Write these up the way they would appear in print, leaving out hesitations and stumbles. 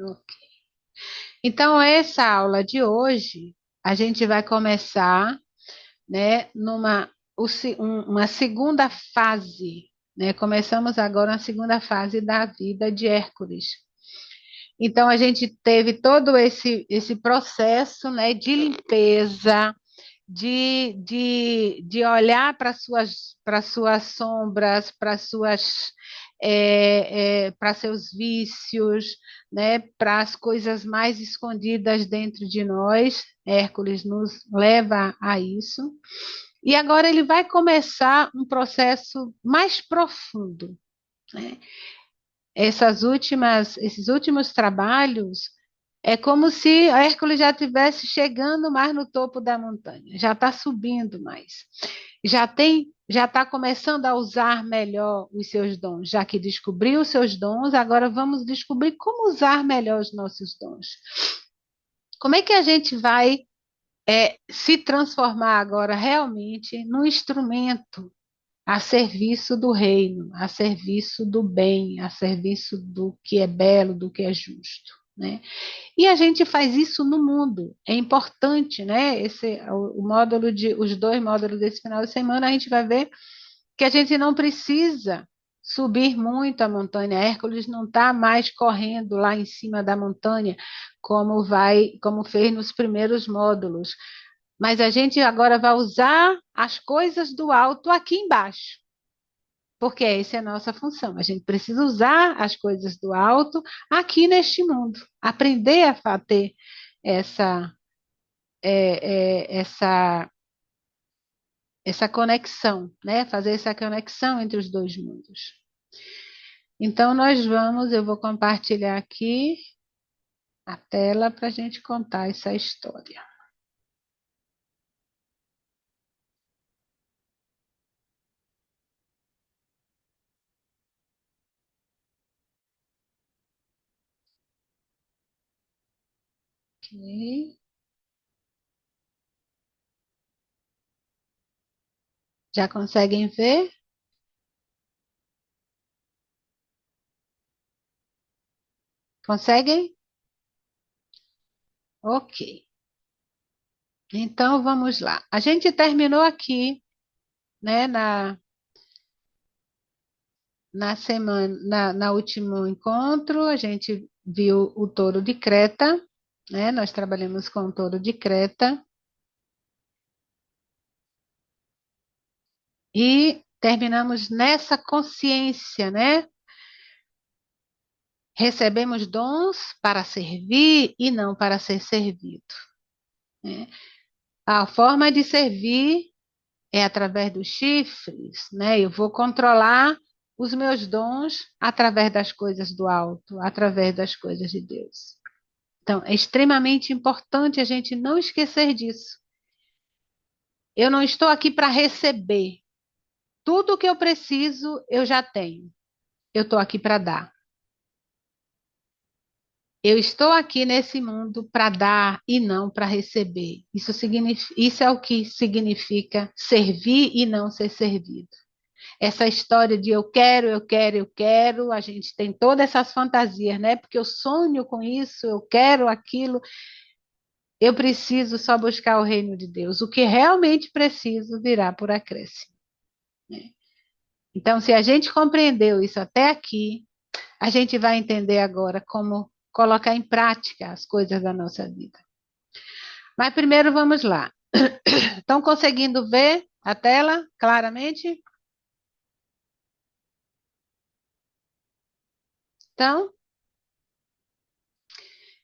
Ok. Então, essa aula de hoje, a gente vai começar, né, uma segunda fase, né? Começamos agora a segunda fase da vida de Hércules. Então, a gente teve todo esse processo, né, de limpeza, de olhar para suas sombras, para seus vícios, né, para as coisas mais escondidas dentro de nós. Hércules nos leva a isso. E agora ele vai começar um processo mais profundo, né? Esses últimos trabalhos é como se Hércules já estivesse chegando mais no topo da montanha, já está subindo mais, já está começando a usar melhor os seus dons, já que descobriu os seus dons, agora vamos descobrir como usar melhor os nossos dons. Como é que a gente vai se transformar agora realmente num instrumento a serviço do reino, a serviço do bem, a serviço do que é belo, do que é justo, né? E a gente faz isso no mundo. É importante, né? Os dois módulos desse final de semana, a gente vai ver que a gente não precisa subir muito a montanha. Hércules não está mais correndo lá em cima da montanha como fez nos primeiros módulos. Mas a gente agora vai usar as coisas do alto aqui embaixo, porque essa é a nossa função. A gente precisa usar as coisas do alto aqui neste mundo, aprender a ter essa, essa, essa conexão, né? Fazer essa conexão entre os dois mundos. Então, eu vou compartilhar aqui a tela para a gente contar essa história. Ok. Já conseguem ver? Conseguem? Ok. Então, vamos lá. A gente terminou aqui, né, na último encontro, a gente viu o touro de Creta, né? Nós trabalhamos com o touro de Creta e terminamos nessa consciência, né? Recebemos dons para servir e não para ser servido, né? A forma de servir é através dos chifres, né? Eu vou controlar os meus dons através das coisas do alto, através das coisas de Deus. Então, é extremamente importante a gente não esquecer disso. Eu não estou aqui para receber. Tudo o que eu preciso, eu já tenho. Eu estou aqui para dar. Eu estou aqui nesse mundo para dar e não para receber. Isso é o que significa servir e não ser servido. Essa história de eu quero, eu quero, eu quero, a gente tem todas essas fantasias, né? Porque eu sonho com isso, eu quero aquilo. Eu preciso só buscar o reino de Deus. O que realmente preciso virá por acréscimo, né? Então, se a gente compreendeu isso até aqui, a gente vai entender agora como colocar em prática as coisas da nossa vida. Mas primeiro vamos lá. Estão conseguindo ver a tela claramente? Então,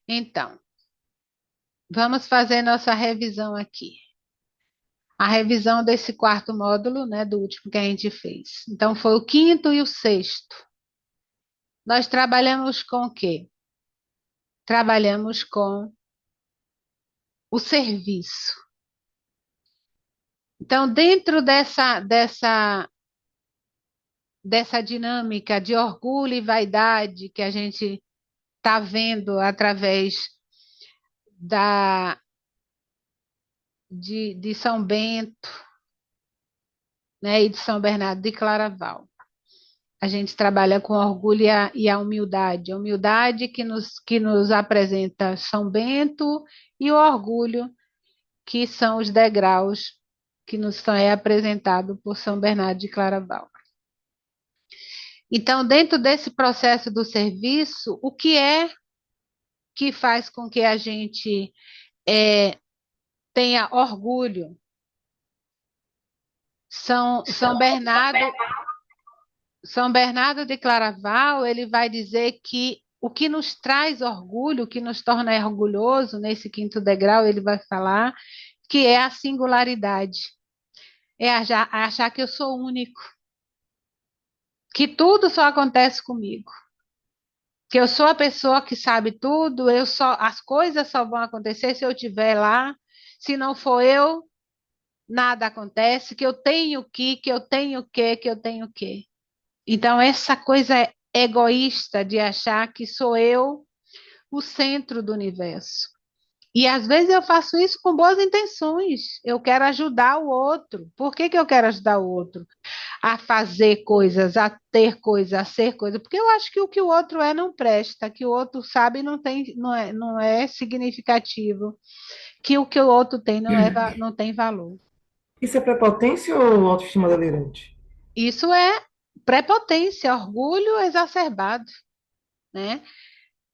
então, vamos fazer nossa revisão aqui. A revisão desse quarto módulo, né, do último que a gente fez. Então, foi o quinto e o sexto. Nós trabalhamos com o quê? Trabalhamos com o serviço. Então, dentro dessa dinâmica de orgulho e vaidade que a gente está vendo através de São Bento, né, e de São Bernardo de Claraval. A gente trabalha com orgulho e a humildade. A humildade que nos apresenta São Bento e o orgulho, que são os degraus que nos são apresentado por São Bernardo de Claraval. Então, dentro desse processo do serviço, o que é que faz com que a gente tenha orgulho? São Bernardo de Claraval, ele vai dizer que o que nos traz orgulho, o que nos torna orgulhoso nesse quinto degrau, ele vai falar que é a singularidade, é achar que eu sou único, que tudo só acontece comigo, que eu sou a pessoa que sabe tudo, as coisas só vão acontecer se eu estiver lá, se não for eu, nada acontece, que eu tenho que eu tenho que eu tenho que. Então, essa coisa egoísta de achar que sou eu o centro do universo. E às vezes eu faço isso com boas intenções. Eu quero ajudar o outro. Por que que eu quero ajudar o outro? A fazer coisas, a ter coisas, a ser coisa. Porque eu acho que o que o outro é não presta, que o outro sabe não é significativo, que o que o outro tem não tem valor. Isso é prepotência ou autoestima delirante? Isso é prepotência, orgulho exacerbado, né?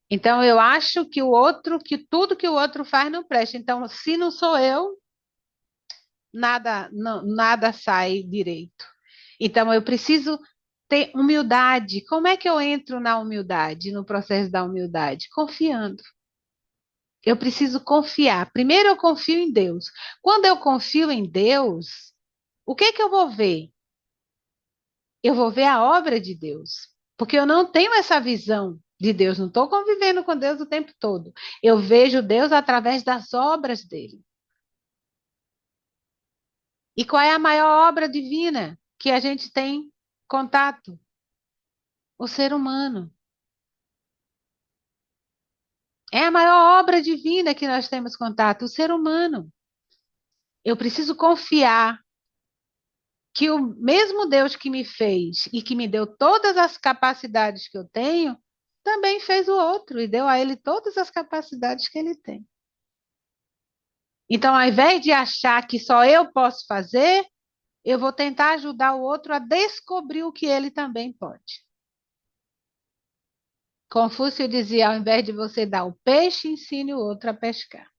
Então, eu acho que que tudo que o outro faz não presta. Então, se não sou eu, nada sai direito. Então, eu preciso ter humildade. Como é que eu entro na humildade, no processo da humildade? Confiando. Eu preciso confiar. Primeiro, eu confio em Deus. Quando eu confio em Deus, o que que eu vou ver? Eu vou ver a obra de Deus. Porque eu não tenho essa visão de Deus, não estou convivendo com Deus o tempo todo. Eu vejo Deus através das obras dele. E qual é a maior obra divina que a gente tem contato? O ser humano. É a maior obra divina que nós temos contato, o ser humano. Eu preciso confiar que o mesmo Deus que me fez e que me deu todas as capacidades que eu tenho, também fez o outro e deu a ele todas as capacidades que ele tem. Então, ao invés de achar que só eu posso fazer, eu vou tentar ajudar o outro a descobrir o que ele também pode. Confúcio dizia: ao invés de você dar o peixe, ensine o outro a pescar.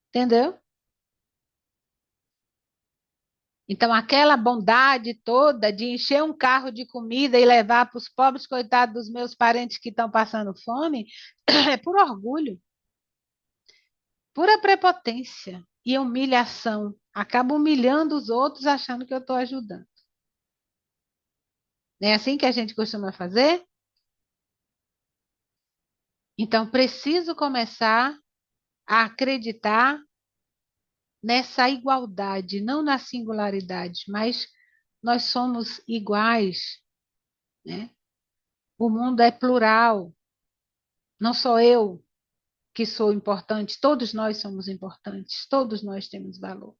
Entendeu? Então, aquela bondade toda de encher um carro de comida e levar para os pobres coitados dos meus parentes que estão passando fome, é por orgulho, pura prepotência e humilhação. Acabo humilhando os outros achando que eu estou ajudando. Não é assim que a gente costuma fazer? Então, preciso começar a acreditar nessa igualdade, não na singularidade, mas nós somos iguais, né? O mundo é plural, não sou eu que sou importante, todos nós somos importantes, todos nós temos valor.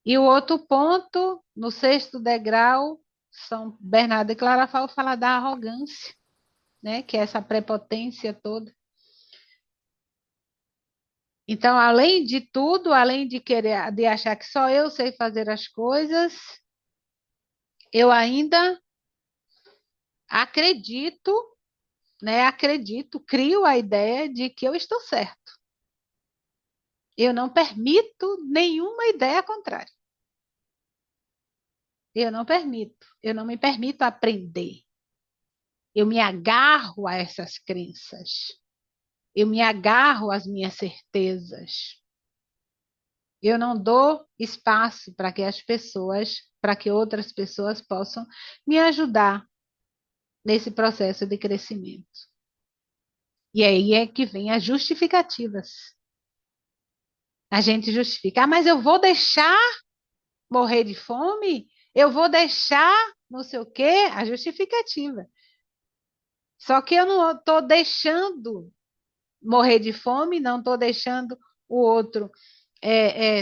E o outro ponto, no sexto degrau, São Bernardo de Claraval fala da arrogância, né? Que é essa prepotência toda. Então, além de tudo, além de querer, de achar que só eu sei fazer as coisas, eu ainda acredito, né? Acredito, crio a ideia de que eu estou certo. Eu não permito nenhuma ideia contrária. Eu não me permito aprender. Eu me agarro a essas crenças. Eu me agarro às minhas certezas. Eu não dou espaço para que outras pessoas possam me ajudar nesse processo de crescimento. E aí é que vem as justificativas. A gente justifica, mas eu vou deixar morrer de fome? Eu vou deixar não sei o quê? A justificativa. Só que eu não estou deixando morrer de fome, não estou deixando o outro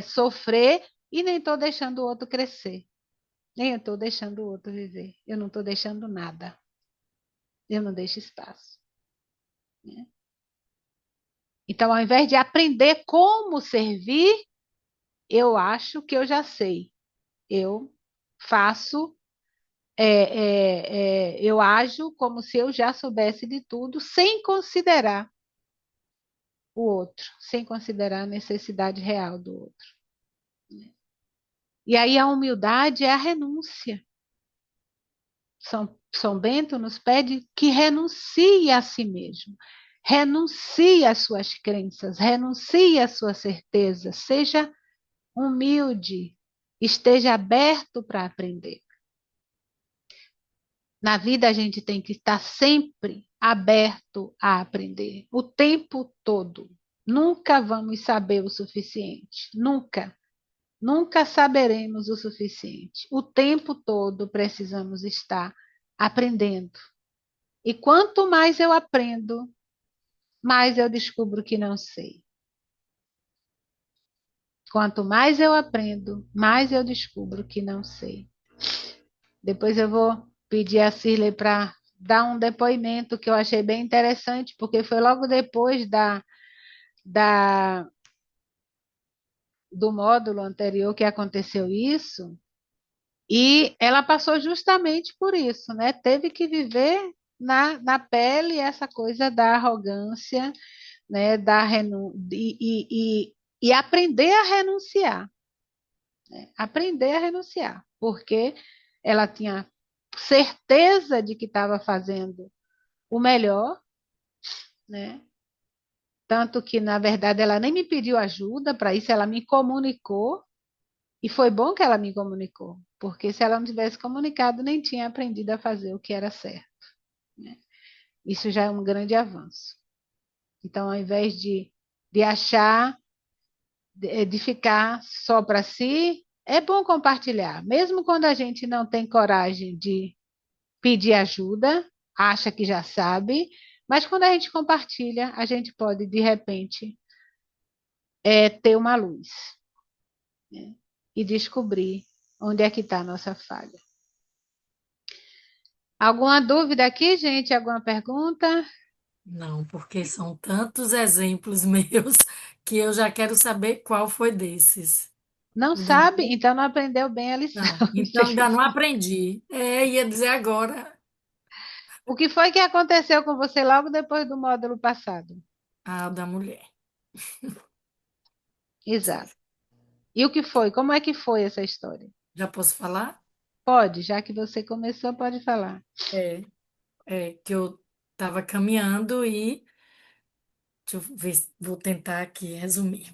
sofrer, e nem estou deixando o outro crescer, nem eu estou deixando o outro viver. Eu não estou deixando nada. Eu não deixo espaço, né? Então, ao invés de aprender como servir, eu acho que eu já sei. Eu faço, eu ajo como se eu já soubesse de tudo, sem considerar o outro, sem considerar a necessidade real do outro. E aí a humildade é a renúncia. São Bento nos pede que renuncie a si mesmo, renuncie às suas crenças, renuncie às suas certezas, seja humilde, esteja aberto para aprender. Na vida a gente tem que estar sempre aberto a aprender, o tempo todo. Nunca vamos saber o suficiente, nunca. Nunca saberemos o suficiente. O tempo todo precisamos estar aprendendo. E quanto mais eu aprendo, mais eu descubro que não sei. Quanto mais eu aprendo, mais eu descubro que não sei. Depois eu vou pedir a Cirlei para dar um depoimento que eu achei bem interessante, porque foi logo depois da, do módulo anterior que aconteceu isso, e ela passou justamente por isso, né? Teve que viver na pele essa coisa da arrogância, né? E aprender a renunciar, né? Aprender a renunciar, porque ela tinha certeza de que estava fazendo o melhor, né? Tanto que, na verdade, ela nem me pediu ajuda para isso, ela me comunicou, e foi bom que ela me comunicou, porque se ela não tivesse comunicado, nem tinha aprendido a fazer o que era certo, né? Isso já é um grande avanço. Então, ao invés de achar, de ficar só para si, é bom compartilhar. Mesmo quando a gente não tem coragem de pedir ajuda, acha que já sabe, mas quando a gente compartilha, a gente pode, de repente, ter uma luz, né? E descobrir onde é que está a nossa falha. Alguma dúvida aqui, gente? Alguma pergunta? Não, porque são tantos exemplos meus que eu já quero saber qual foi desses. Não Li- sabe? Então não aprendeu bem a lição. Não, então ainda não aprendi. É, ia dizer agora, O que foi que aconteceu com você logo depois do módulo passado? a da mulher. Exato. E o que foi? Como é que foi essa história? Já posso falar? Pode, já que você começou, pode falar. É, que eu estava caminhando e deixa eu ver, vou tentar aqui resumir.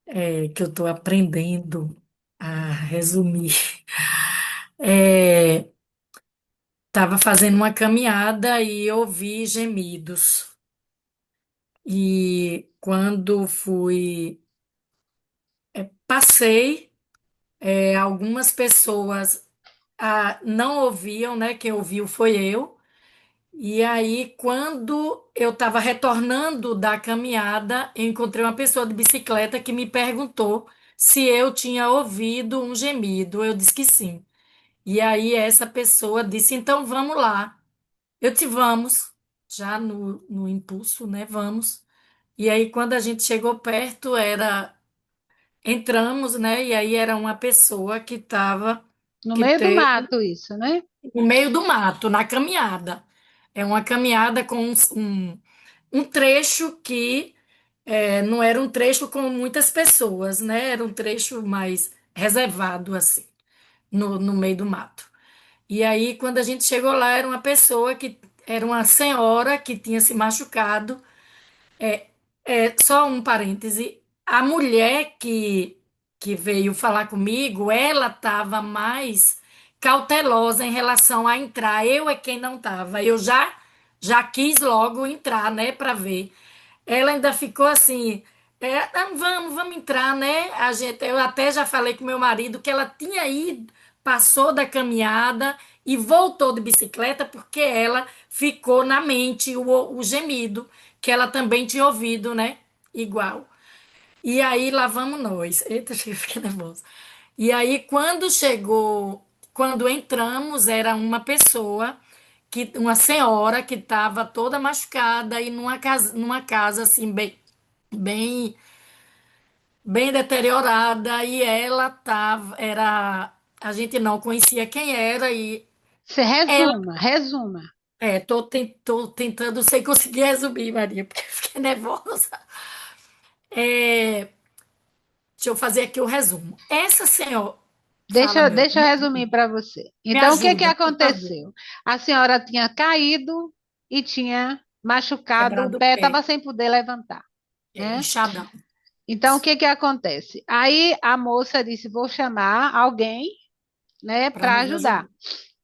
É que eu estou aprendendo a resumir. É, estava fazendo uma caminhada e ouvi gemidos. E quando passei, algumas pessoas não ouviam, né? Quem ouviu foi eu. E aí, quando eu estava retornando da caminhada, eu encontrei uma pessoa de bicicleta que me perguntou se eu tinha ouvido um gemido. Eu disse que sim. E aí, essa pessoa disse: então vamos lá. Eu disse: vamos, já no impulso, né? Vamos. E aí, quando a gente chegou perto, entramos, né? E aí era uma pessoa No que meio do teve mato, isso, né? no meio do mato, na caminhada. É uma caminhada com um trecho que não era um trecho com muitas pessoas, né? Era um trecho mais reservado, assim, no meio do mato. E aí, quando a gente chegou lá, era uma senhora que tinha se machucado. Só um parêntese. A mulher que veio falar comigo, ela estava mais cautelosa em relação a entrar. Eu é quem não estava. Eu já quis logo entrar, né, para ver. Ela ainda ficou assim, "Não, vamos entrar, né? Eu até já falei com meu marido que ela tinha ido, passou da caminhada e voltou de bicicleta porque ela ficou na mente o gemido que ela também tinha ouvido, né? Igual. E aí lá vamos nós. Eita, chega, fiquei nervosa. E aí quando chegou, quando entramos, era uma pessoa uma senhora que estava toda machucada e numa casa assim bem, bem deteriorada e ela a gente não conhecia quem era e Você ela, resuma. tô tentando sem conseguir resumir, Maria, porque eu fiquei nervosa. É, deixa eu fazer aqui o resumo. Essa senhora, fala, meu, Deixa eu resumir para você. me Então, o que que ajuda, por favor. aconteceu? A senhora tinha caído e tinha machucado o Quebrado o pé, estava pé, sem poder levantar, né? inchadão. Então, o que que acontece? Aí a moça disse: vou chamar alguém, né, Para para nos ajudar. ajudar.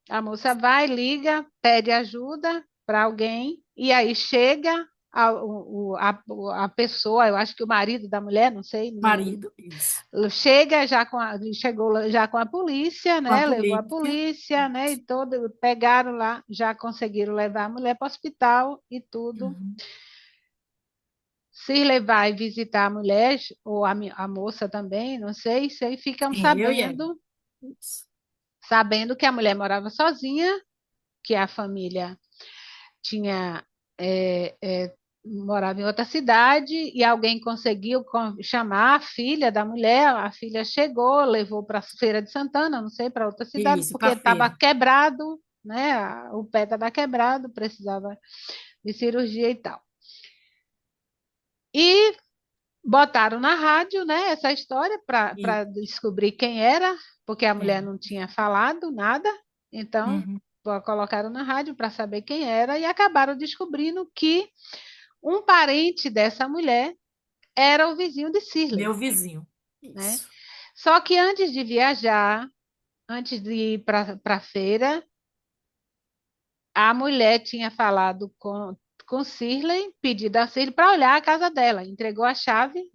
A moça vai, liga, pede ajuda para alguém, e aí chega a pessoa, eu acho que o marido da mulher, não sei, Marido, isso. chega já chegou já com a polícia, Com a né? Levou a polícia. polícia, né? E todo, pegaram lá, já conseguiram levar a mulher para o hospital e tudo. Uhum. Se levar e visitar a mulher, ou a moça também, não sei, se aí ficam Sim, eu e ela. Isso. sabendo que a mulher morava sozinha, que a família tinha morava em outra cidade e alguém conseguiu chamar a filha da mulher, a filha chegou, levou para a Feira de Santana, não sei, para outra cidade, Isso, porque para estava feira. quebrado, né? O pé estava quebrado, precisava de cirurgia e tal. E botaram na rádio, né, essa história E, para descobrir quem era, porque a é. mulher não tinha falado nada, então Uhum. colocaram na rádio para saber quem era e acabaram descobrindo que um parente dessa mulher era o vizinho de Shirley, Meu vizinho. né? Isso. Só que antes de viajar, antes de ir para a feira, a mulher tinha falado com Shirley, pedido a Shirley para olhar a casa dela, entregou a chave,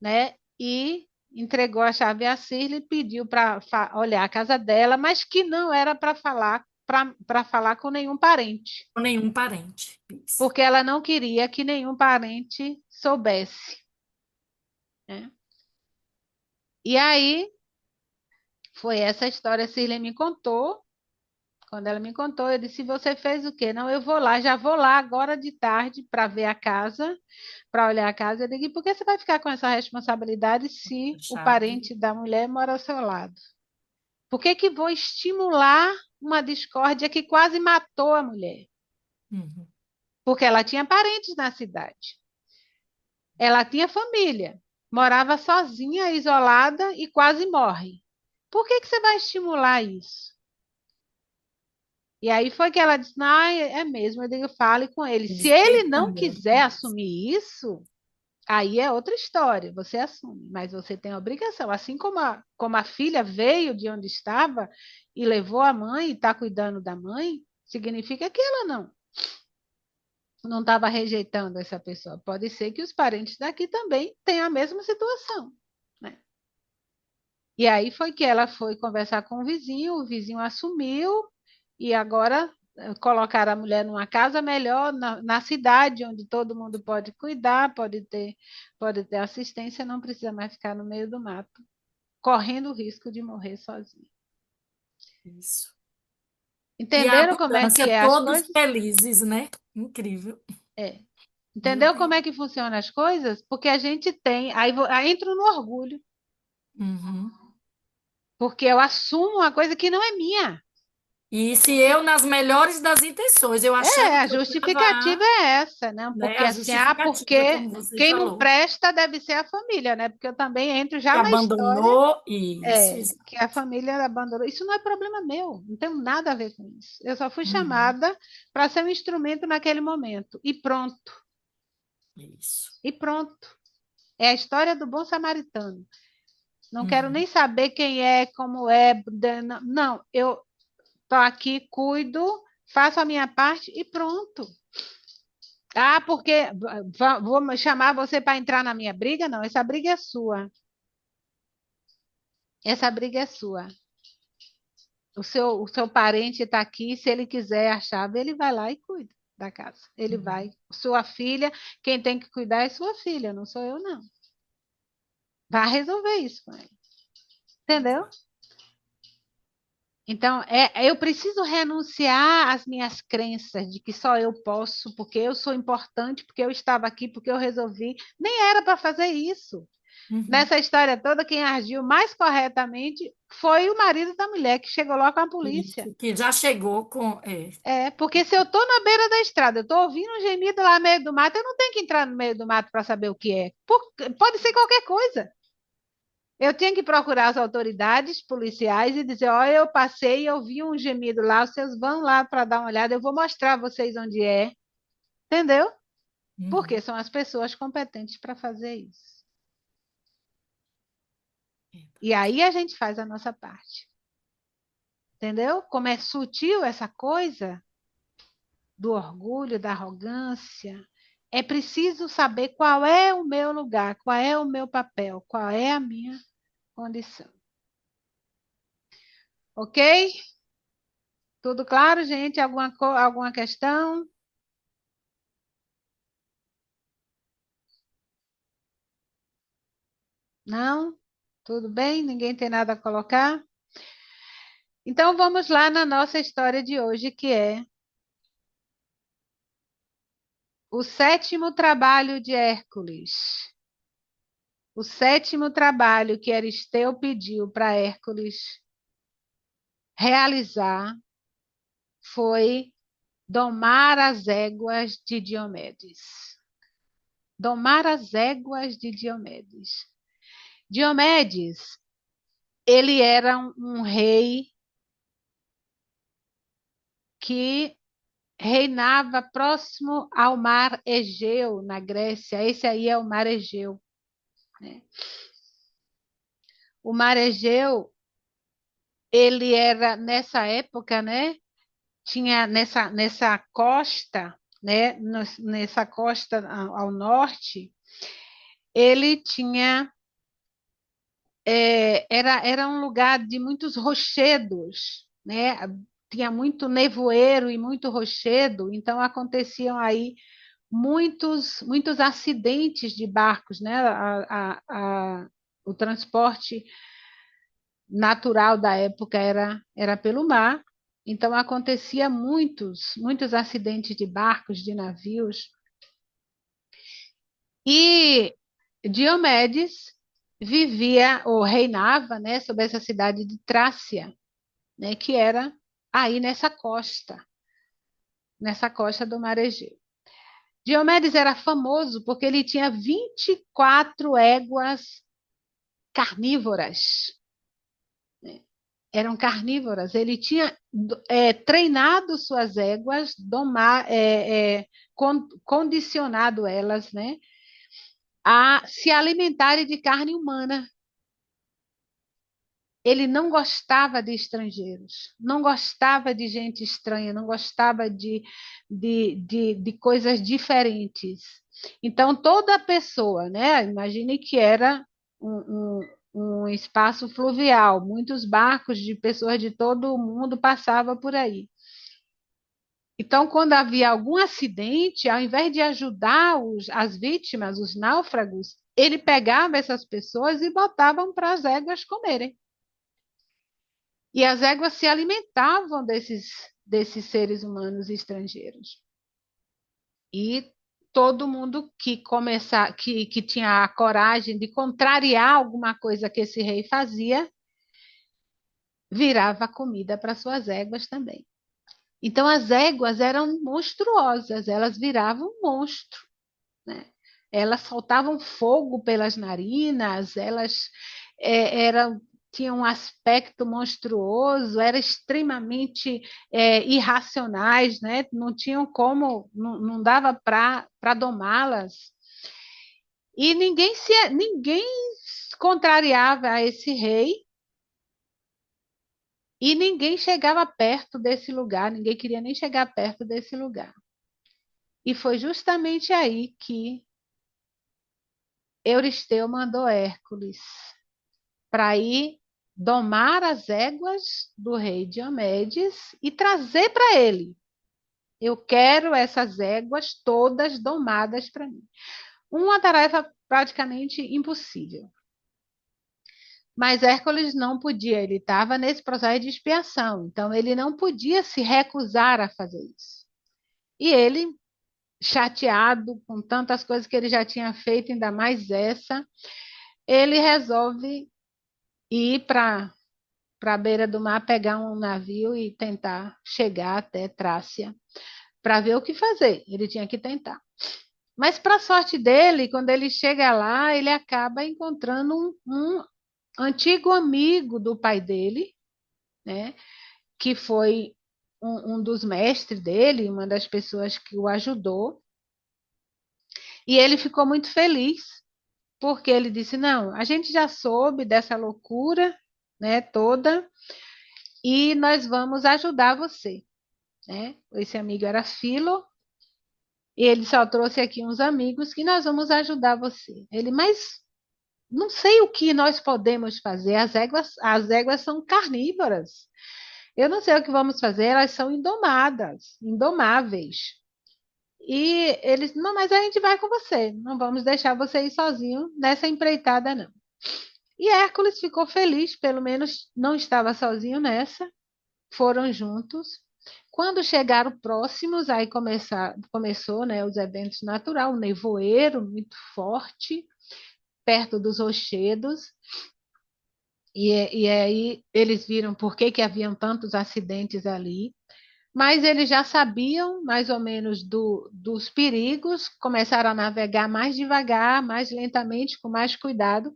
né? E entregou a chave a Shirley, pediu para olhar a casa dela, mas que não era para falar com nenhum parente, Com nenhum parente. Isso. porque ela não queria que nenhum parente soubesse, né? E aí foi essa história, a Shirley me contou. Quando ela me contou, eu disse: Você fez o quê? Não, eu vou lá, já vou lá agora de tarde para ver a casa, para olhar a casa. Eu digo: Por que você vai ficar com essa responsabilidade A se o chave. parente da mulher mora ao seu lado? Por que que vou estimular uma discórdia que quase matou a mulher? Uhum. Porque ela tinha parentes na cidade, ela tinha família, morava sozinha, isolada e quase morre. Por que que você vai estimular isso? E aí foi que ela disse: Não, é mesmo. Eu digo: Fale com ele. Se ele Respeita não muito. quiser assumir isso, aí é outra história. Você assume, mas você tem a obrigação. Assim como a filha veio de onde estava e levou a mãe e está cuidando da mãe, significa que ela não estava rejeitando essa pessoa. Pode ser que os parentes daqui também tenham a mesma situação, né? E aí foi que ela foi conversar com o vizinho assumiu e agora colocar a mulher numa casa melhor, na cidade, onde todo mundo pode cuidar, pode ter assistência, não precisa mais ficar no meio do mato, correndo o risco de morrer sozinha. Isso. E a Entenderam como é que abundância, é as todos coisas? felizes, né? Incrível. É. Meu Entendeu como Deus. é que funcionam as coisas? Porque a gente tem, aí entro no orgulho, Uhum. porque eu assumo uma coisa que não é minha. E se eu, nas melhores das intenções, eu É, achando a que eu justificativa estava, é essa, né? né, Porque a assim, justificativa, porque como você quem não falou, presta deve ser a família, né? Porque eu também entro já que na história, abandonou, isso, isso. que a família abandonou. Isso não é problema meu, não tem nada a ver com isso. Eu só fui Uhum. chamada para ser um instrumento naquele momento. Isso. E pronto. É a história do bom samaritano. Não quero Uhum. nem saber quem é, como é. Não, eu estou aqui, cuido, faço a minha parte e pronto. Ah, porque vou chamar você para entrar na minha briga? Não, essa briga é sua. Essa briga é sua. O seu parente está aqui, se ele quiser a chave, ele vai lá e cuida da casa. Ele Uhum. vai. Sua filha, quem tem que cuidar é sua filha, não sou eu, não. Vá resolver isso com ele. Entendeu? Então, eu preciso renunciar às minhas crenças de que só eu posso, porque eu sou importante, porque eu estava aqui, porque eu resolvi. Nem era para fazer isso. Uhum. Nessa história toda, quem agiu mais corretamente foi o marido da mulher, que chegou logo com a polícia. Isso, que já chegou com. É. Porque se eu estou na beira da estrada, eu estou ouvindo um gemido lá no meio do mato, eu não tenho que entrar no meio do mato para saber o que é. Pode ser qualquer coisa. Eu tinha que procurar as autoridades policiais e dizer: olha, eu passei e ouvi um gemido lá, vocês vão lá para dar uma olhada, eu vou mostrar a vocês onde é. Entendeu? Uhum. Porque são as pessoas competentes para fazer isso. E aí a gente faz a nossa parte. Entendeu? Como é sutil essa coisa do orgulho, da arrogância. É preciso saber qual é o meu lugar, qual é o meu papel, qual é a minha condição. Ok? Tudo claro, gente? Alguma questão? Não? Tudo bem? Ninguém tem nada a colocar? Então vamos lá na nossa história de hoje, que é o sétimo trabalho de Hércules. O sétimo trabalho que Aristeu pediu para Hércules realizar foi domar as éguas de Diomedes. Domar as éguas de Diomedes. Diomedes, ele era um rei que reinava próximo ao mar Egeu, na Grécia. Esse aí é o mar Egeu, né? O mar Egeu, ele era, nessa época, né? Tinha nessa costa, né? Nessa costa ao norte, ele tinha era um lugar de muitos rochedos, né? Tinha muito nevoeiro e muito rochedo, então aconteciam aí muitos acidentes de barcos, né? O transporte natural da época era pelo mar, então acontecia muitos acidentes de barcos, de navios. E Diomedes vivia ou reinava, né, sobre essa cidade de Trácia, né, que era aí nessa costa do Mar Egeu. Diomedes era famoso porque ele tinha 24 éguas carnívoras, né? Eram carnívoras. Ele tinha treinado suas éguas, condicionado elas, né, a se alimentarem de carne humana. Ele não gostava de estrangeiros, não gostava de gente estranha, não gostava de coisas diferentes. Então, toda pessoa, né? Imagine que era um espaço fluvial, muitos barcos de pessoas de todo o mundo passavam por aí. Então, quando havia algum acidente, ao invés de ajudar as vítimas, os náufragos, ele pegava essas pessoas e botavam para as éguas comerem. E as éguas se alimentavam desses seres humanos estrangeiros. E todo mundo que tinha a coragem de contrariar alguma coisa que esse rei fazia, virava comida para suas éguas também. Então as éguas eram monstruosas, elas viravam um monstro, né? Elas soltavam fogo pelas narinas, elas eram tinha um aspecto monstruoso, eram extremamente irracionais, né? Não tinham como, não dava para domá-las. E ninguém contrariava esse rei e ninguém chegava perto desse lugar, ninguém queria nem chegar perto desse lugar. E foi justamente aí que Euristeu mandou Hércules para ir domar as éguas do rei Diomedes e trazer para ele. Eu quero essas éguas todas domadas para mim. Uma tarefa praticamente impossível. Mas Hércules não podia, ele estava nesse processo de expiação, então ele não podia se recusar a fazer isso. E ele, chateado com tantas coisas que ele já tinha feito, ainda mais essa, ele resolve ir para a beira do mar, pegar um navio e tentar chegar até Trácia para ver o que fazer. Ele tinha que tentar. Mas, para sorte dele, quando ele chega lá, ele acaba encontrando um antigo amigo do pai dele, né, que foi um dos mestres dele, uma das pessoas que o ajudou. E ele ficou muito feliz, porque ele disse: Não, a gente já soube dessa loucura, né, toda, e nós vamos ajudar você. Né? Esse amigo era Filo, e ele só trouxe aqui uns amigos que nós vamos ajudar você. Ele, mas não sei o que nós podemos fazer, as éguas são carnívoras. Eu não sei o que vamos fazer, elas são indomadas, indomáveis. E eles, não, mas a gente vai com você, não vamos deixar você ir sozinho nessa empreitada, não. E Hércules ficou feliz, pelo menos não estava sozinho nessa, foram juntos. Quando chegaram próximos, aí começou, né, os eventos naturais, um nevoeiro muito forte, perto dos rochedos, e aí eles viram por que haviam tantos acidentes ali, mas eles já sabiam mais ou menos dos perigos, começaram a navegar mais devagar, mais lentamente, com mais cuidado,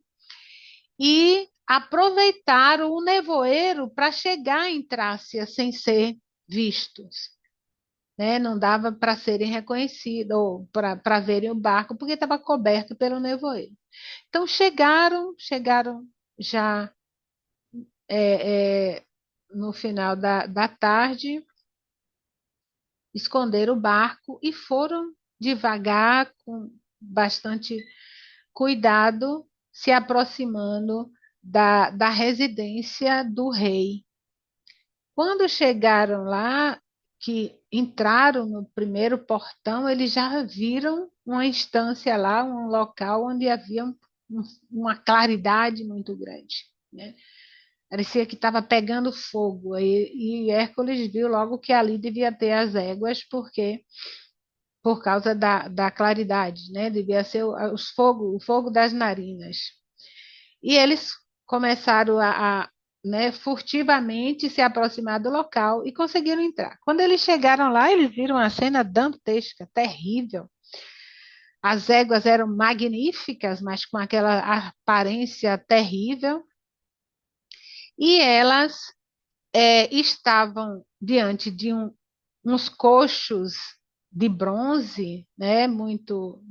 e aproveitaram o nevoeiro para chegar em Trácia sem ser vistos. Né? Não dava para serem reconhecidos ou para verem o barco, porque estava coberto pelo nevoeiro. Então chegaram já no final da tarde, esconderam o barco e foram devagar, com bastante cuidado, se aproximando da residência do rei. Quando chegaram lá, que entraram no primeiro portão, eles já viram uma instância lá, um local onde havia uma claridade muito grande, né? Parecia que estava pegando fogo. E Hércules viu logo que ali devia ter as éguas, porque por causa da claridade, né? Devia ser o fogo das narinas. E eles começaram né, furtivamente se aproximar do local e conseguiram entrar. Quando eles chegaram lá, eles viram uma cena dantesca, terrível. As éguas eram magníficas, mas com aquela aparência terrível. E elas estavam diante de uns coxos de bronze, né, muito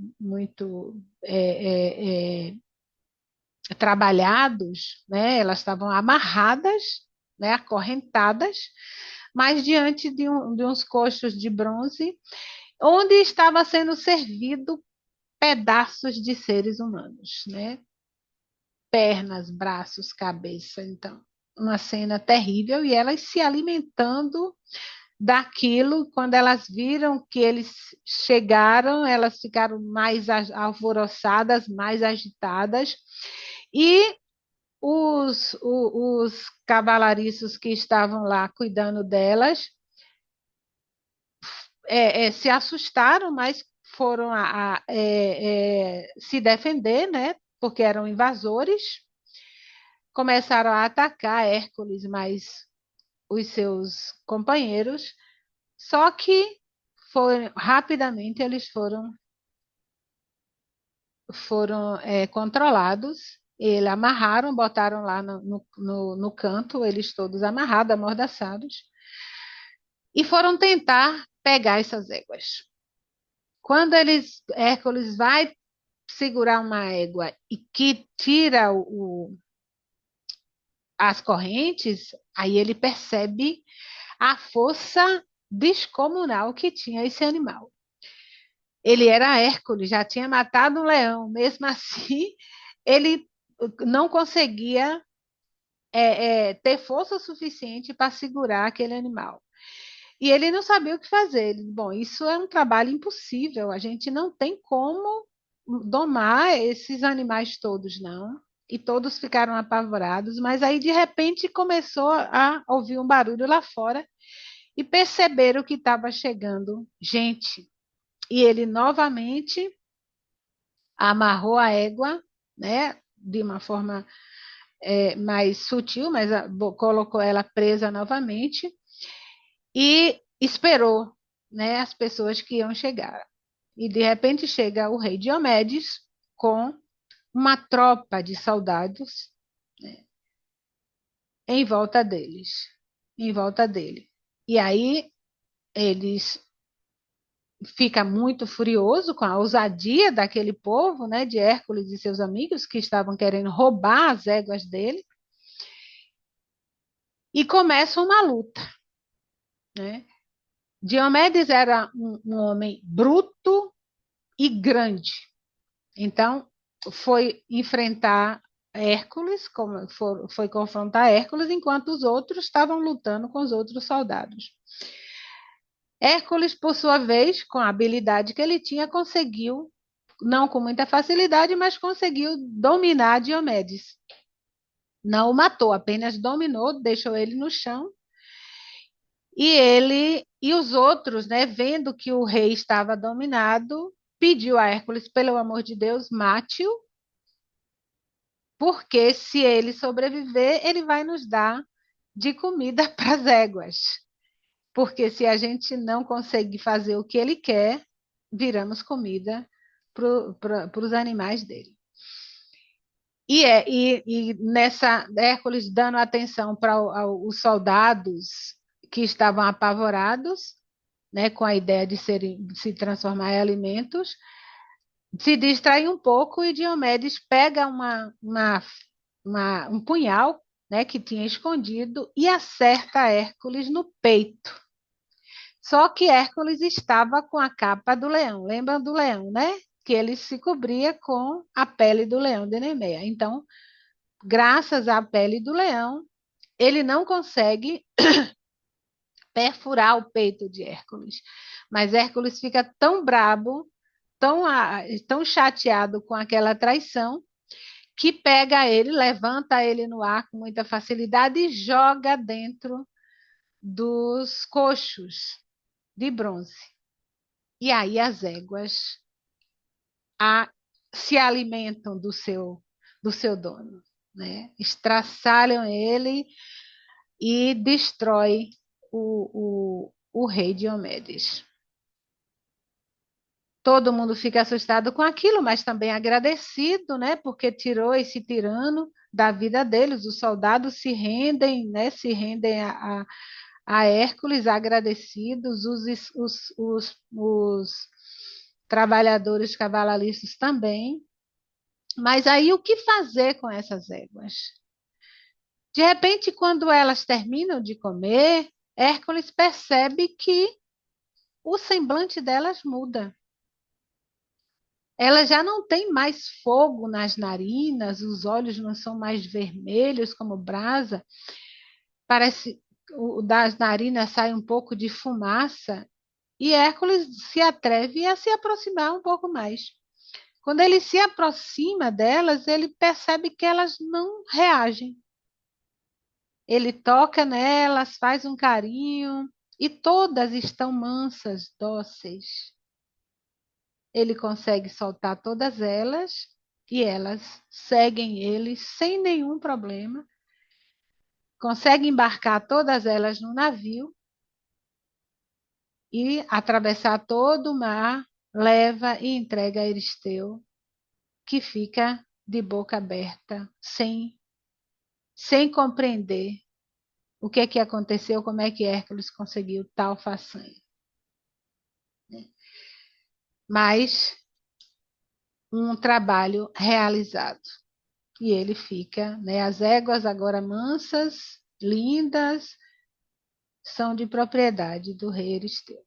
trabalhados, né, elas estavam amarradas, né, acorrentadas, mas diante de uns coxos de bronze, onde estava sendo servido pedaços de seres humanos, né, pernas, braços, cabeça, então uma cena terrível e elas se alimentando daquilo. Quando elas viram que eles chegaram, elas ficaram mais alvoroçadas, mais agitadas, e os cavalariços que estavam lá cuidando delas se assustaram, mas foram se defender, né? Porque eram invasores, começaram a atacar Hércules, mas os seus companheiros, só que rapidamente eles foram controlados. Eles amarraram, botaram lá no canto, eles todos amarrados, amordaçados, e foram tentar pegar essas éguas. Quando Hércules vai segurar uma égua e que tira as correntes, aí ele percebe a força descomunal que tinha esse animal. Ele era Hércules, já tinha matado um leão, mesmo assim, ele não conseguia ter força suficiente para segurar aquele animal. E ele não sabia o que fazer. Bom, isso é um trabalho impossível, a gente não tem como domar esses animais todos, não. e todos ficaram apavorados, mas aí de repente começou a ouvir um barulho lá fora e perceberam que estava chegando gente. E ele novamente amarrou a égua, né, de uma forma mais sutil, mas colocou ela presa novamente e esperou, né, as pessoas que iam chegar. E de repente chega o rei Diomedes com uma tropa de soldados, né, em volta deles, em volta dele. E aí eles fica muito furioso com a ousadia daquele povo, né, de Hércules e seus amigos que estavam querendo roubar as éguas dele, e começa uma luta, né? Diomedes era um homem bruto e grande, então foi enfrentar Hércules, foi confrontar Hércules, enquanto os outros estavam lutando com os outros soldados. Hércules, por sua vez, com a habilidade que ele tinha, conseguiu, não com muita facilidade, mas conseguiu dominar Diomedes. Não o matou, apenas dominou, deixou ele no chão. E ele e os outros, né, vendo que o rei estava dominado, pediu a Hércules, pelo amor de Deus, mate-o, porque se ele sobreviver, ele vai nos dar de comida para as éguas. Porque se a gente não consegue fazer o que ele quer, viramos comida para os animais dele. E nessa Hércules dando atenção para os soldados que estavam apavorados, né, com a ideia de se transformar em alimentos, se distrai um pouco e Diomedes pega um punhal, né, que tinha escondido e acerta Hércules no peito. Só que Hércules estava com a capa do leão. Lembram do leão, né? Que ele se cobria com a pele do leão de Nemea. Então, graças à pele do leão, ele não consegue perfurar o peito de Hércules. Mas Hércules fica tão brabo, tão chateado com aquela traição, que pega ele, levanta ele no ar com muita facilidade e joga dentro dos coxos de bronze. E aí as éguas se alimentam do seu dono, né? Estraçalham ele e destrói o rei Diomedes. Todo mundo fica assustado com aquilo, mas também agradecido, né? Porque tirou esse tirano da vida deles. Os soldados se rendem, né? Se rendem a Hércules, agradecidos. Os trabalhadores cavalariços também. Mas aí o que fazer com essas éguas? De repente, quando elas terminam de comer, Hércules percebe que o semblante delas muda. Ela já não tem mais fogo nas narinas, os olhos não são mais vermelhos como brasa, parece das narinas sai um pouco de fumaça, e Hércules se atreve a se aproximar um pouco mais. Quando ele se aproxima delas, ele percebe que elas não reagem. Ele toca nelas, faz um carinho, e todas estão mansas, dóceis. Ele consegue soltar todas elas e elas seguem ele sem nenhum problema. Consegue embarcar todas elas no navio e atravessar todo o mar, leva e entrega a Euristeu, que fica de boca aberta, sem compreender o que é que aconteceu, como é que Hércules conseguiu tal façanha. Mas um trabalho realizado. E ele fica, né? As éguas agora mansas, lindas, são de propriedade do rei Euristeu.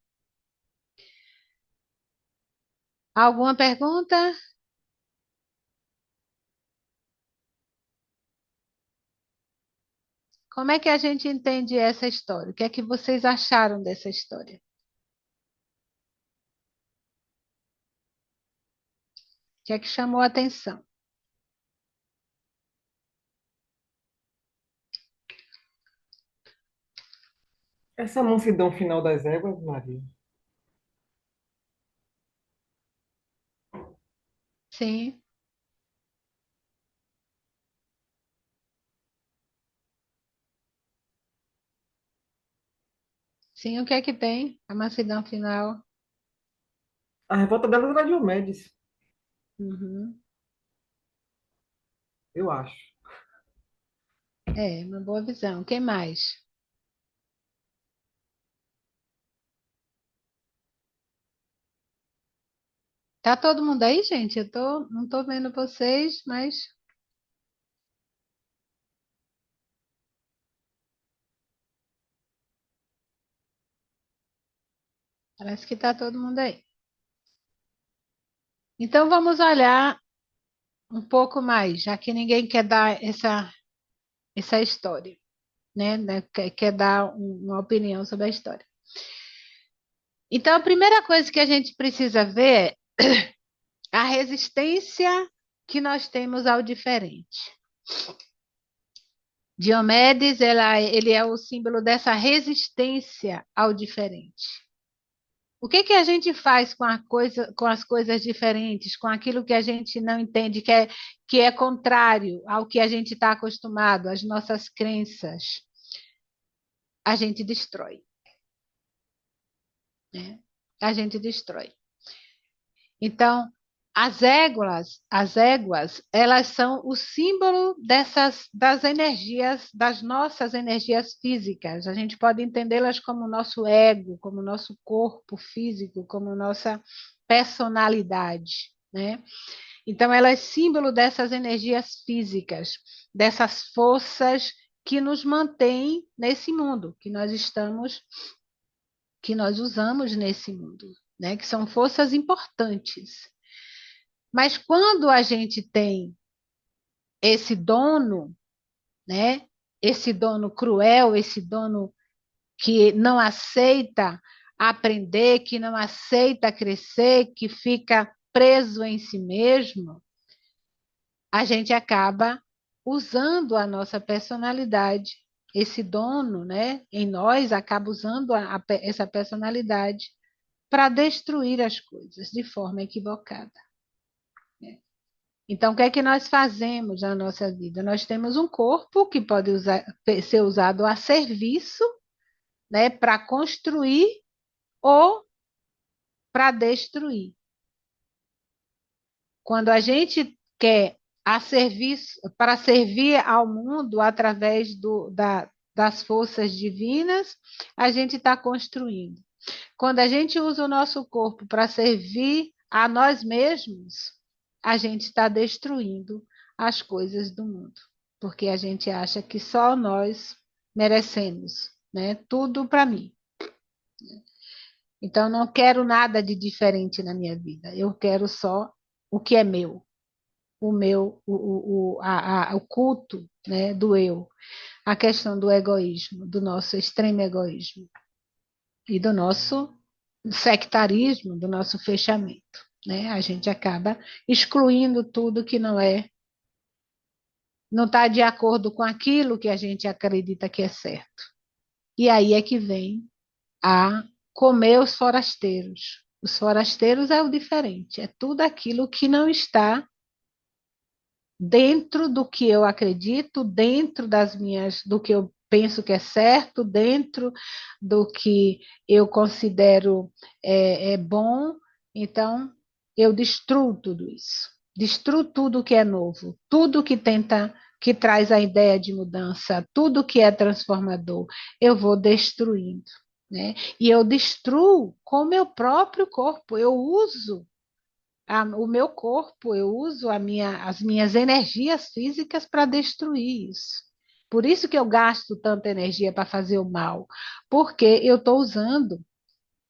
Alguma pergunta? Como é que a gente entende essa história? O que é que vocês acharam dessa história? O que é que chamou a atenção? Essa mansidão final das éguas, Maria. Sim, sim, o que é que tem? A mansidão final. A revolta delas era Diomedes, Uhum. eu acho. É, uma boa visão. Quem mais? Tá todo mundo aí, gente? Não tô vendo vocês, mas parece que tá todo mundo aí. Então vamos olhar um pouco mais, já que ninguém quer dar essa história, né? Quer dar uma opinião sobre a história. Então a primeira coisa que a gente precisa ver é a resistência que nós temos ao diferente. Diomedes, ele é o símbolo dessa resistência ao diferente. O que que a gente faz com com as coisas diferentes, com aquilo que a gente não entende, que é contrário ao que a gente está acostumado, às nossas crenças? A gente destrói, né? A gente destrói. Então, as éguas, elas são o símbolo das energias, das nossas energias físicas. A gente pode entendê-las como nosso ego, como nosso corpo físico, como nossa personalidade, né? Então, ela é símbolo dessas energias físicas, dessas forças que nos mantêm nesse mundo, que nós usamos nesse mundo, né? Que são forças importantes. Mas quando a gente tem esse dono, né? Esse dono cruel, esse dono que não aceita aprender, que não aceita crescer, que fica preso em si mesmo, a gente acaba usando a nossa personalidade. Esse dono, né, em nós, acaba usando essa personalidade para destruir as coisas de forma equivocada. Então, o que é que nós fazemos na nossa vida? Nós temos um corpo que pode ser usado a serviço, né, para construir ou para destruir. Quando a gente quer a serviço, para servir ao mundo através das forças divinas, a gente está construindo. Quando a gente usa o nosso corpo para servir a nós mesmos, a gente está destruindo as coisas do mundo, porque a gente acha que só nós merecemos, né? Tudo para mim. Então, não quero nada de diferente na minha vida. Eu quero só o que é meu, o culto, né, do eu, a questão do egoísmo, do nosso extremo egoísmo e do nosso sectarismo, do nosso fechamento, né? A gente acaba excluindo tudo que não está de acordo com aquilo que a gente acredita que é certo. E aí é que vem a comer os forasteiros. Os forasteiros é o diferente, é tudo aquilo que não está dentro do que eu acredito, dentro do que eu penso que é certo, dentro do que eu considero é bom. Então, eu destruo tudo isso. Destruo tudo que é novo, tudo que tenta, que traz a ideia de mudança, tudo que é transformador, eu vou destruindo, né? E eu destruo com o meu próprio corpo, eu uso o meu corpo, eu uso as minhas energias físicas para destruir isso. Por isso que eu gasto tanta energia para fazer o mal, porque eu estou usando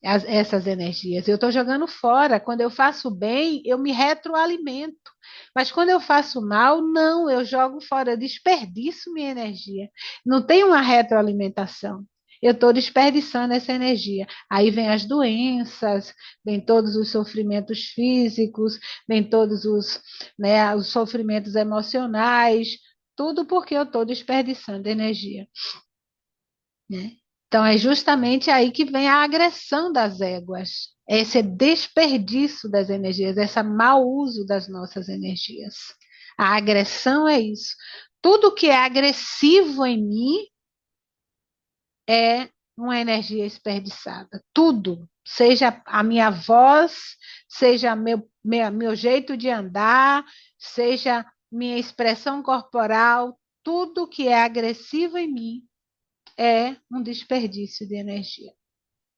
essas energias, eu estou jogando fora. Quando eu faço bem, eu me retroalimento. Mas quando eu faço mal, não, eu jogo fora, eu desperdiço minha energia. Não tem uma retroalimentação. Eu estou desperdiçando essa energia. Aí vem as doenças, vem todos os sofrimentos físicos, vem todos né, os sofrimentos emocionais, tudo porque eu estou desperdiçando energia, né? Então, é justamente aí que vem a agressão das éguas, esse desperdício das energias, esse mau uso das nossas energias. A agressão é isso. Tudo que é agressivo em mim é uma energia desperdiçada. Tudo, seja a minha voz, seja meu jeito de andar, seja minha expressão corporal, tudo que é agressivo em mim é um desperdício de energia,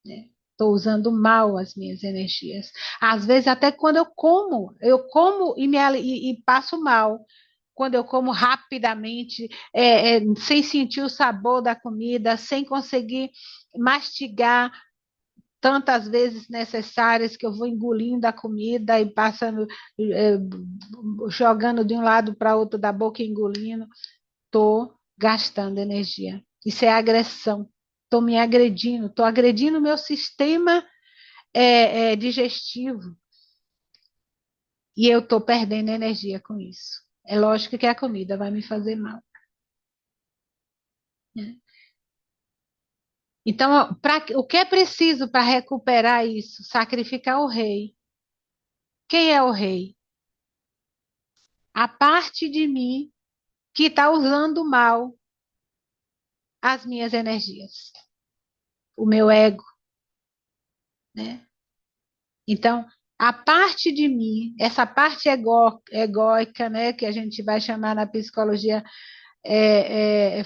né? Estou usando mal as minhas energias. Às vezes, até quando eu como e passo mal. Quando eu como rapidamente, sem sentir o sabor da comida, sem conseguir mastigar tantas vezes necessárias que eu vou engolindo a comida e passando, é, jogando de um lado para outro da boca e engolindo, estou gastando energia. Isso é agressão. Estou me agredindo, estou agredindo o meu sistema digestivo e eu estou perdendo energia com isso. É lógico que a comida vai me fazer mal, né? Então, o que é preciso para recuperar isso? Sacrificar o rei. Quem é o rei? A parte de mim que está usando mal as minhas energias, o meu ego, né? Então, a parte de mim, essa parte egóica, né, que a gente vai chamar na psicologia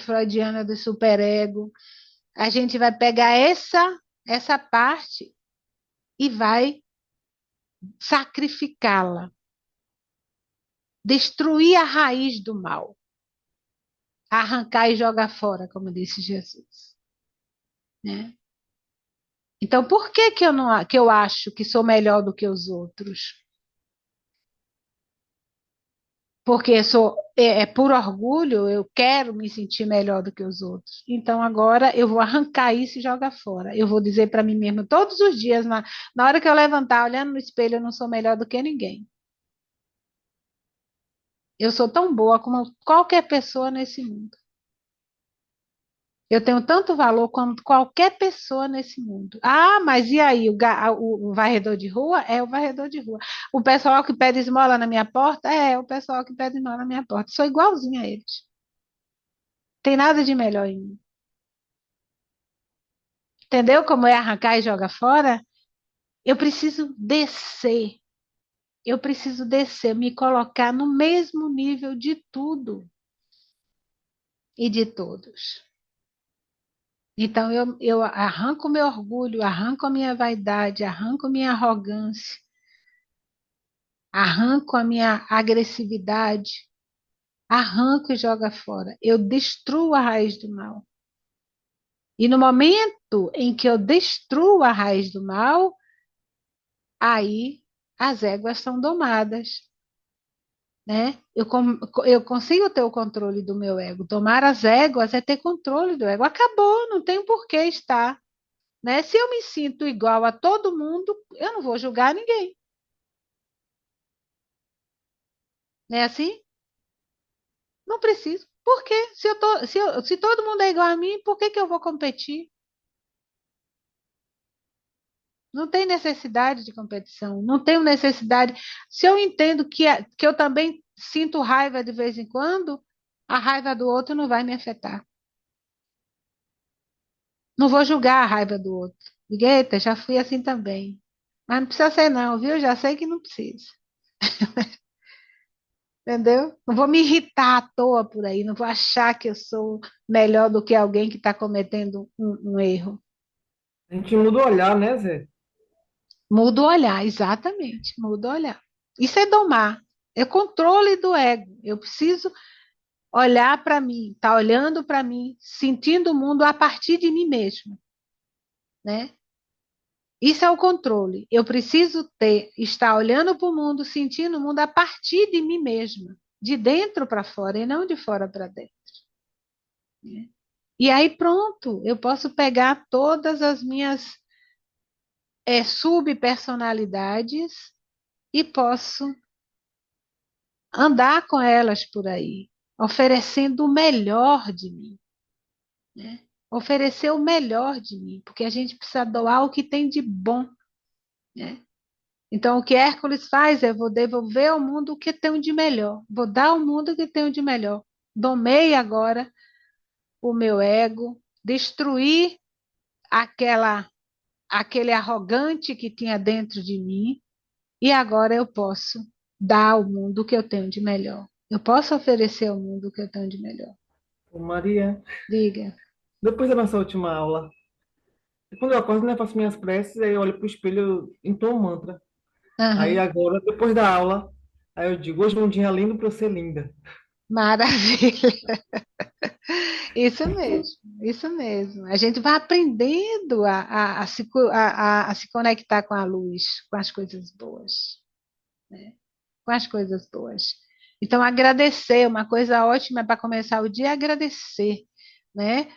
freudiana do superego, a gente vai pegar essa parte e vai sacrificá-la, destruir a raiz do mal, arrancar e jogar fora, como disse Jesus, né? Então, por que que eu acho que sou melhor do que os outros? Porque por orgulho, eu quero me sentir melhor do que os outros. Então, agora eu vou arrancar isso e jogar fora. Eu vou dizer para mim mesmo todos os dias, na hora que eu levantar, olhando no espelho, eu não sou melhor do que ninguém. Eu sou tão boa como qualquer pessoa nesse mundo. Eu tenho tanto valor quanto qualquer pessoa nesse mundo. Ah, mas e aí? O varredor de rua é o varredor de rua. O pessoal que pede esmola na minha porta é o pessoal que pede esmola na minha porta. Sou igualzinha a eles. Tem nada de melhor em mim. Entendeu como é arrancar e jogar fora? Eu preciso descer. Eu preciso descer, me colocar no mesmo nível de tudo e de todos. Então eu arranco meu orgulho, arranco a minha vaidade, arranco minha arrogância, arranco a minha agressividade, arranco e joga fora. Eu destruo a raiz do mal. E no momento em que eu destruo a raiz do mal, aí as éguas são domadas, né? Eu consigo ter o controle do meu ego. Tomar as éguas é ter controle do ego. Acabou, não tem por que estar, né? Se eu me sinto igual a todo mundo, eu não vou julgar ninguém. Não é assim? Não preciso. Por quê? Se todo mundo é igual a mim, por que que eu vou competir? Não tem necessidade de competição, não tenho necessidade. Se eu entendo que eu também sinto raiva de vez em quando, a raiva do outro não vai me afetar. Não vou julgar a raiva do outro. Diga, eita, já fui assim também. Mas não precisa ser não, viu? Já sei que não precisa. Entendeu? Não vou me irritar à toa por aí, não vou achar que eu sou melhor do que alguém que está cometendo um erro. A gente muda o olhar, né, Zé? Muda o olhar, exatamente, muda o olhar. Isso é domar, é controle do ego. Eu preciso olhar para mim, estar olhando para mim, sentindo o mundo a partir de mim mesmo, né? Isso é o controle. Eu preciso estar olhando para o mundo, sentindo o mundo a partir de mim mesma, de dentro para fora e não de fora para dentro, né? E aí pronto, eu posso pegar todas as minhas subpersonalidades e posso andar com elas por aí, oferecendo o melhor de mim, né? oferecer o melhor de mim, porque a gente precisa doar o que tem de bom, né? Então, o que Hércules faz é: vou devolver ao mundo o que tem de melhor, vou dar ao mundo o que tem de melhor. Domei agora o meu ego, destruí aquela, aquele arrogante que tinha dentro de mim, e agora eu posso dar ao mundo o que eu tenho de melhor. Eu posso oferecer ao mundo o que eu tenho de melhor. Ô, Maria, Diga. depois da nossa última aula, quando eu acordo, né, eu faço minhas preces, aí eu olho pro espelho e entoo um mantra. Aí Aham. agora, depois da aula, aí eu digo, hoje é um dia lindo para eu ser linda. Maravilha. Isso mesmo, isso mesmo. A gente vai aprendendo a se conectar com a luz, com as coisas boas, né? Com as coisas boas. Então, agradecer, uma coisa ótima para começar o dia é agradecer, né?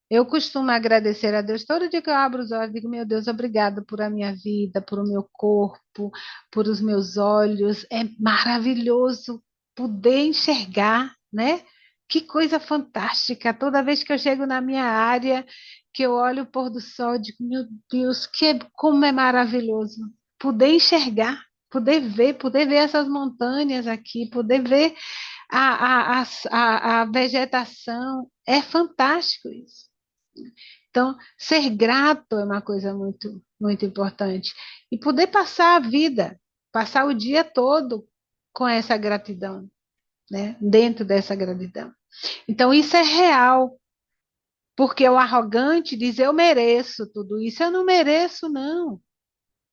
Eu costumo agradecer a Deus todo dia que eu abro os olhos, digo: meu Deus, obrigado por a minha vida, por o meu corpo, por os meus olhos. É maravilhoso poder enxergar, né? Que coisa fantástica. Toda vez que eu chego na minha área, que eu olho o pôr do sol, eu digo: meu Deus, como é maravilhoso poder enxergar, poder ver essas montanhas aqui, poder ver a vegetação. É fantástico isso. Então, ser grato é uma coisa muito, muito importante. E poder passar a vida, passar o dia todo com essa gratidão, né? Dentro dessa gratidão. Então, isso é real, porque o arrogante diz: eu mereço tudo isso. Eu não mereço, não.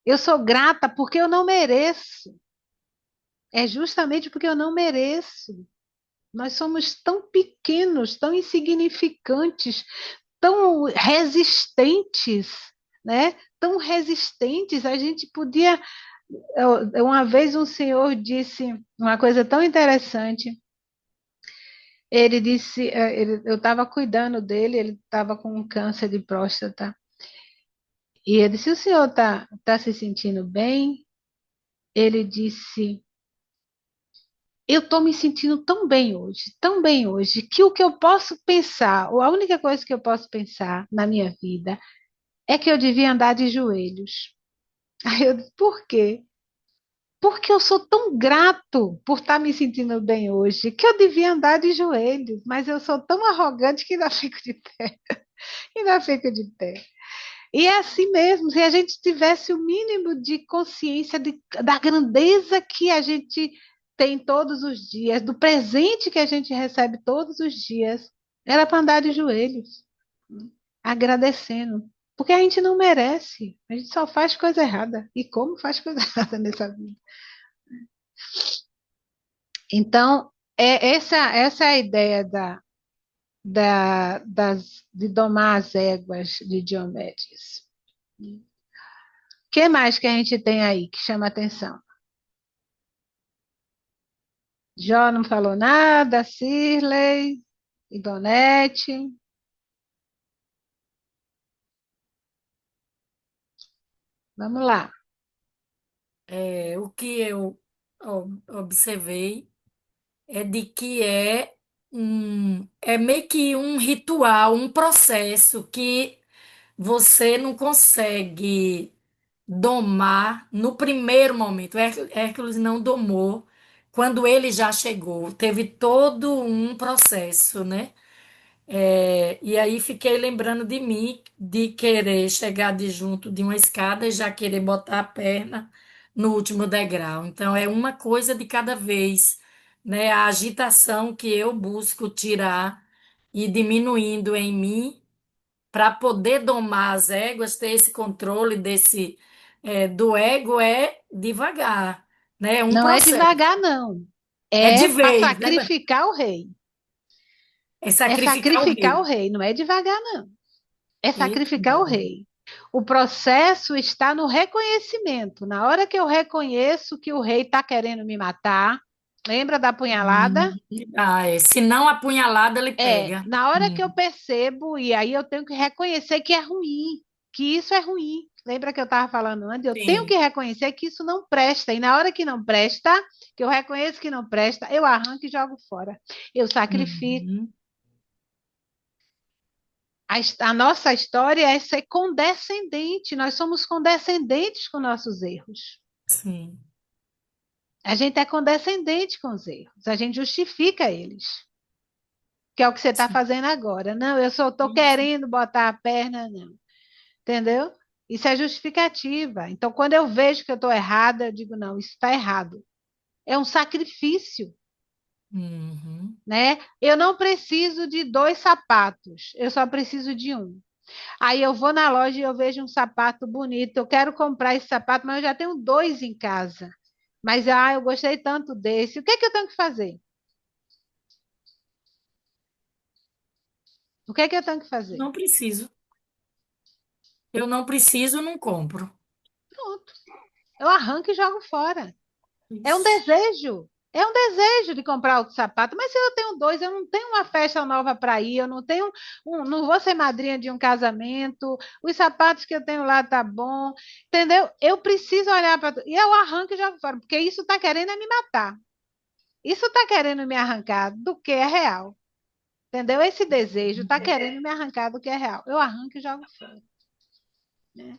Eu sou grata porque eu não mereço. É justamente porque eu não mereço. Nós somos tão pequenos, tão insignificantes, tão resistentes, né? Tão resistentes. A gente podia. Uma vez um senhor disse uma coisa tão interessante. Ele disse, eu estava cuidando dele, ele estava com um câncer de próstata. E ele disse: o senhor tá se sentindo bem? Ele disse: eu estou me sentindo tão bem hoje, que o que eu posso pensar, ou a única coisa que eu posso pensar na minha vida, é que eu devia andar de joelhos. Aí eu disse: por quê? Porque eu sou tão grato por estar me sentindo bem hoje, que eu devia andar de joelhos, mas eu sou tão arrogante que ainda fico de pé, ainda fico de pé. E é assim mesmo, se a gente tivesse o mínimo de consciência da grandeza que a gente tem todos os dias, do presente que a gente recebe todos os dias, era para andar de joelhos, agradecendo. Porque a gente não merece, a gente só faz coisa errada. E como faz coisa errada nessa vida? Então, essa é a ideia de domar as éguas de Diomedes. O que mais que a gente tem aí que chama atenção? Jó não falou nada, Cirlei, Idonete. Vamos lá. O que eu observei é de que é meio que um ritual, um processo que você não consegue domar no primeiro momento. Hércules não domou quando ele já chegou. Teve todo um processo, né? E aí fiquei lembrando de mim, de querer chegar de junto de uma escada e já querer botar a perna no último degrau. Então é uma coisa de cada vez, né? A agitação que eu busco tirar e diminuindo em mim para poder domar as éguas, ter esse controle do ego é devagar, né? É um Não é processo. devagar, não. É É de para vez, né? sacrificar o rei. É É sacrificar o sacrificar o rei. rei, não é devagar, não. É Eita, sacrificar o Deus. rei. O processo está no reconhecimento. Na hora que eu reconheço que o rei está querendo me matar, lembra da Hum. apunhalada? Se não apunhalada, ele É, pega. na hora que eu percebo, e aí eu tenho que reconhecer que é ruim, que isso é ruim. Lembra que eu estava falando antes? Eu tenho que Sim. reconhecer que isso não presta. E na hora que não presta, que eu reconheço que não presta, eu arranco e jogo fora. Eu sacrifico. Uhum. A nossa história é ser condescendente, nós somos condescendentes com nossos erros. Sim. A gente é condescendente com os erros, a gente justifica eles, que é o que você está Sim. fazendo agora. Não, eu só estou Isso. querendo botar a perna, não. Entendeu? Isso é justificativa. Então, quando eu vejo que eu estou errada, eu digo, não, isso está errado. É um sacrifício, Uhum. né? Eu não preciso de 2 sapatos, eu só preciso de um. Aí eu vou na loja e eu vejo um sapato bonito, eu quero comprar esse sapato, mas eu já tenho 2 em casa. Mas, eu gostei tanto desse. O que é que eu tenho que fazer? O que é que eu tenho que fazer? Não preciso. Eu não preciso, não compro. Pronto. Eu arranco e jogo fora. É um Isso. desejo. É um desejo de comprar outro sapato. Mas se eu tenho 2, eu não tenho uma festa nova para ir, eu não tenho não vou ser madrinha de um casamento. Os sapatos que eu tenho lá tá bom, entendeu? Eu preciso olhar para e eu arranco e jogo fora, porque isso está querendo é me matar. Isso está querendo me arrancar do que é real. Entendeu? Esse desejo está querendo me arrancar do que é real. Eu arranco e jogo fora, né?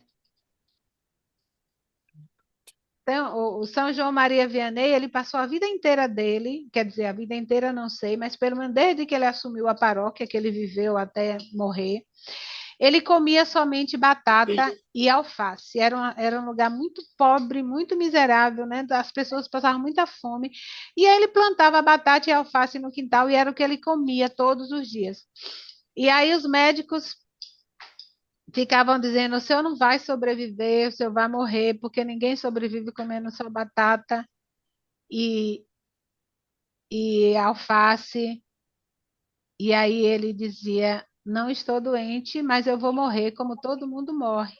Então, o São João Maria Vianney, ele passou a vida inteira dele, quer dizer, a vida inteira não sei, mas pelo menos desde que ele assumiu a paróquia, que ele viveu até morrer, ele comia somente batata e alface. Era um lugar muito pobre, muito miserável, né? As pessoas passavam muita fome. E aí ele plantava batata e alface no quintal e era o que ele comia todos os dias. E aí os médicos ficavam dizendo: o senhor não vai sobreviver, o senhor vai morrer, porque ninguém sobrevive comendo só batata e, e alface. E aí ele dizia: não estou doente, mas eu vou morrer como todo mundo morre,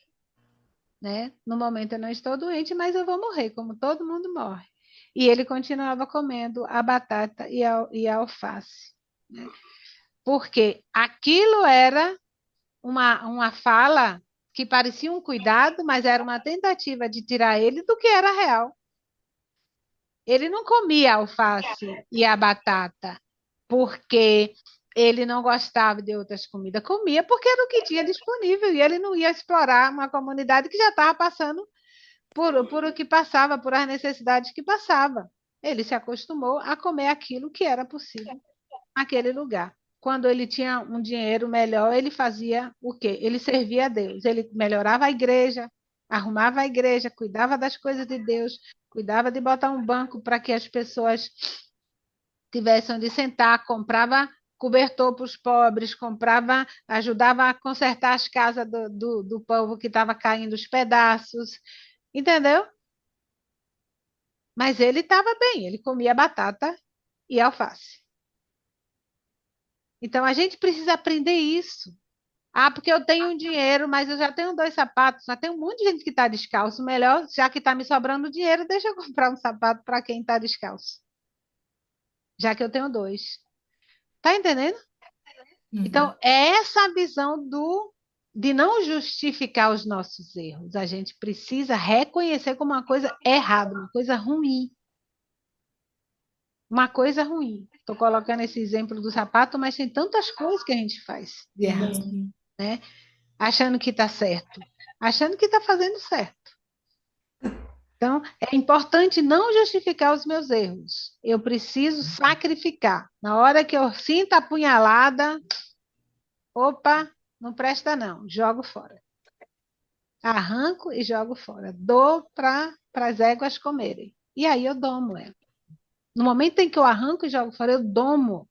né? No momento eu não estou doente, mas eu vou morrer como todo mundo morre. E ele continuava comendo a batata e a alface, né? Porque aquilo era uma fala que parecia um cuidado, mas era uma tentativa de tirar ele do que era real. Ele não comia a alface e a batata porque ele não gostava de outras comidas. Comia porque era o que tinha disponível e ele não ia explorar uma comunidade que já estava passando por o que passava, por as necessidades que passava. Ele se acostumou a comer aquilo que era possível naquele lugar. Quando ele tinha um dinheiro melhor, ele fazia o quê? Ele servia a Deus. Ele melhorava a igreja, arrumava a igreja, cuidava das coisas de Deus, cuidava de botar um banco para que as pessoas tivessem onde sentar, comprava cobertor para os pobres, comprava, ajudava a consertar as casas do povo que estava caindo os pedaços, entendeu? Mas ele estava bem, ele comia batata e alface. Então a gente precisa aprender isso. Ah, porque eu tenho dinheiro, mas eu já tenho 2 sapatos, já tem um monte de gente que está descalço. Melhor, já que está me sobrando dinheiro, deixa eu comprar um sapato para quem está descalço, já que eu tenho 2. Tá entendendo? Uhum. Então, é essa a visão de não justificar os nossos erros. A gente precisa reconhecer como uma coisa errada, uma coisa ruim. Uma coisa ruim. Estou colocando esse exemplo do sapato, mas tem tantas coisas que a gente faz de Sim, errado, sim. né? Achando que está certo, achando que está fazendo certo. Então, é importante não justificar os meus erros. Eu preciso sacrificar. Na hora que eu sinto a punhalada, opa, não presta não, jogo fora. Arranco e jogo fora. Dou para as éguas comerem. E aí eu domo ela. No momento em que eu arranco e jogo fora, eu domo.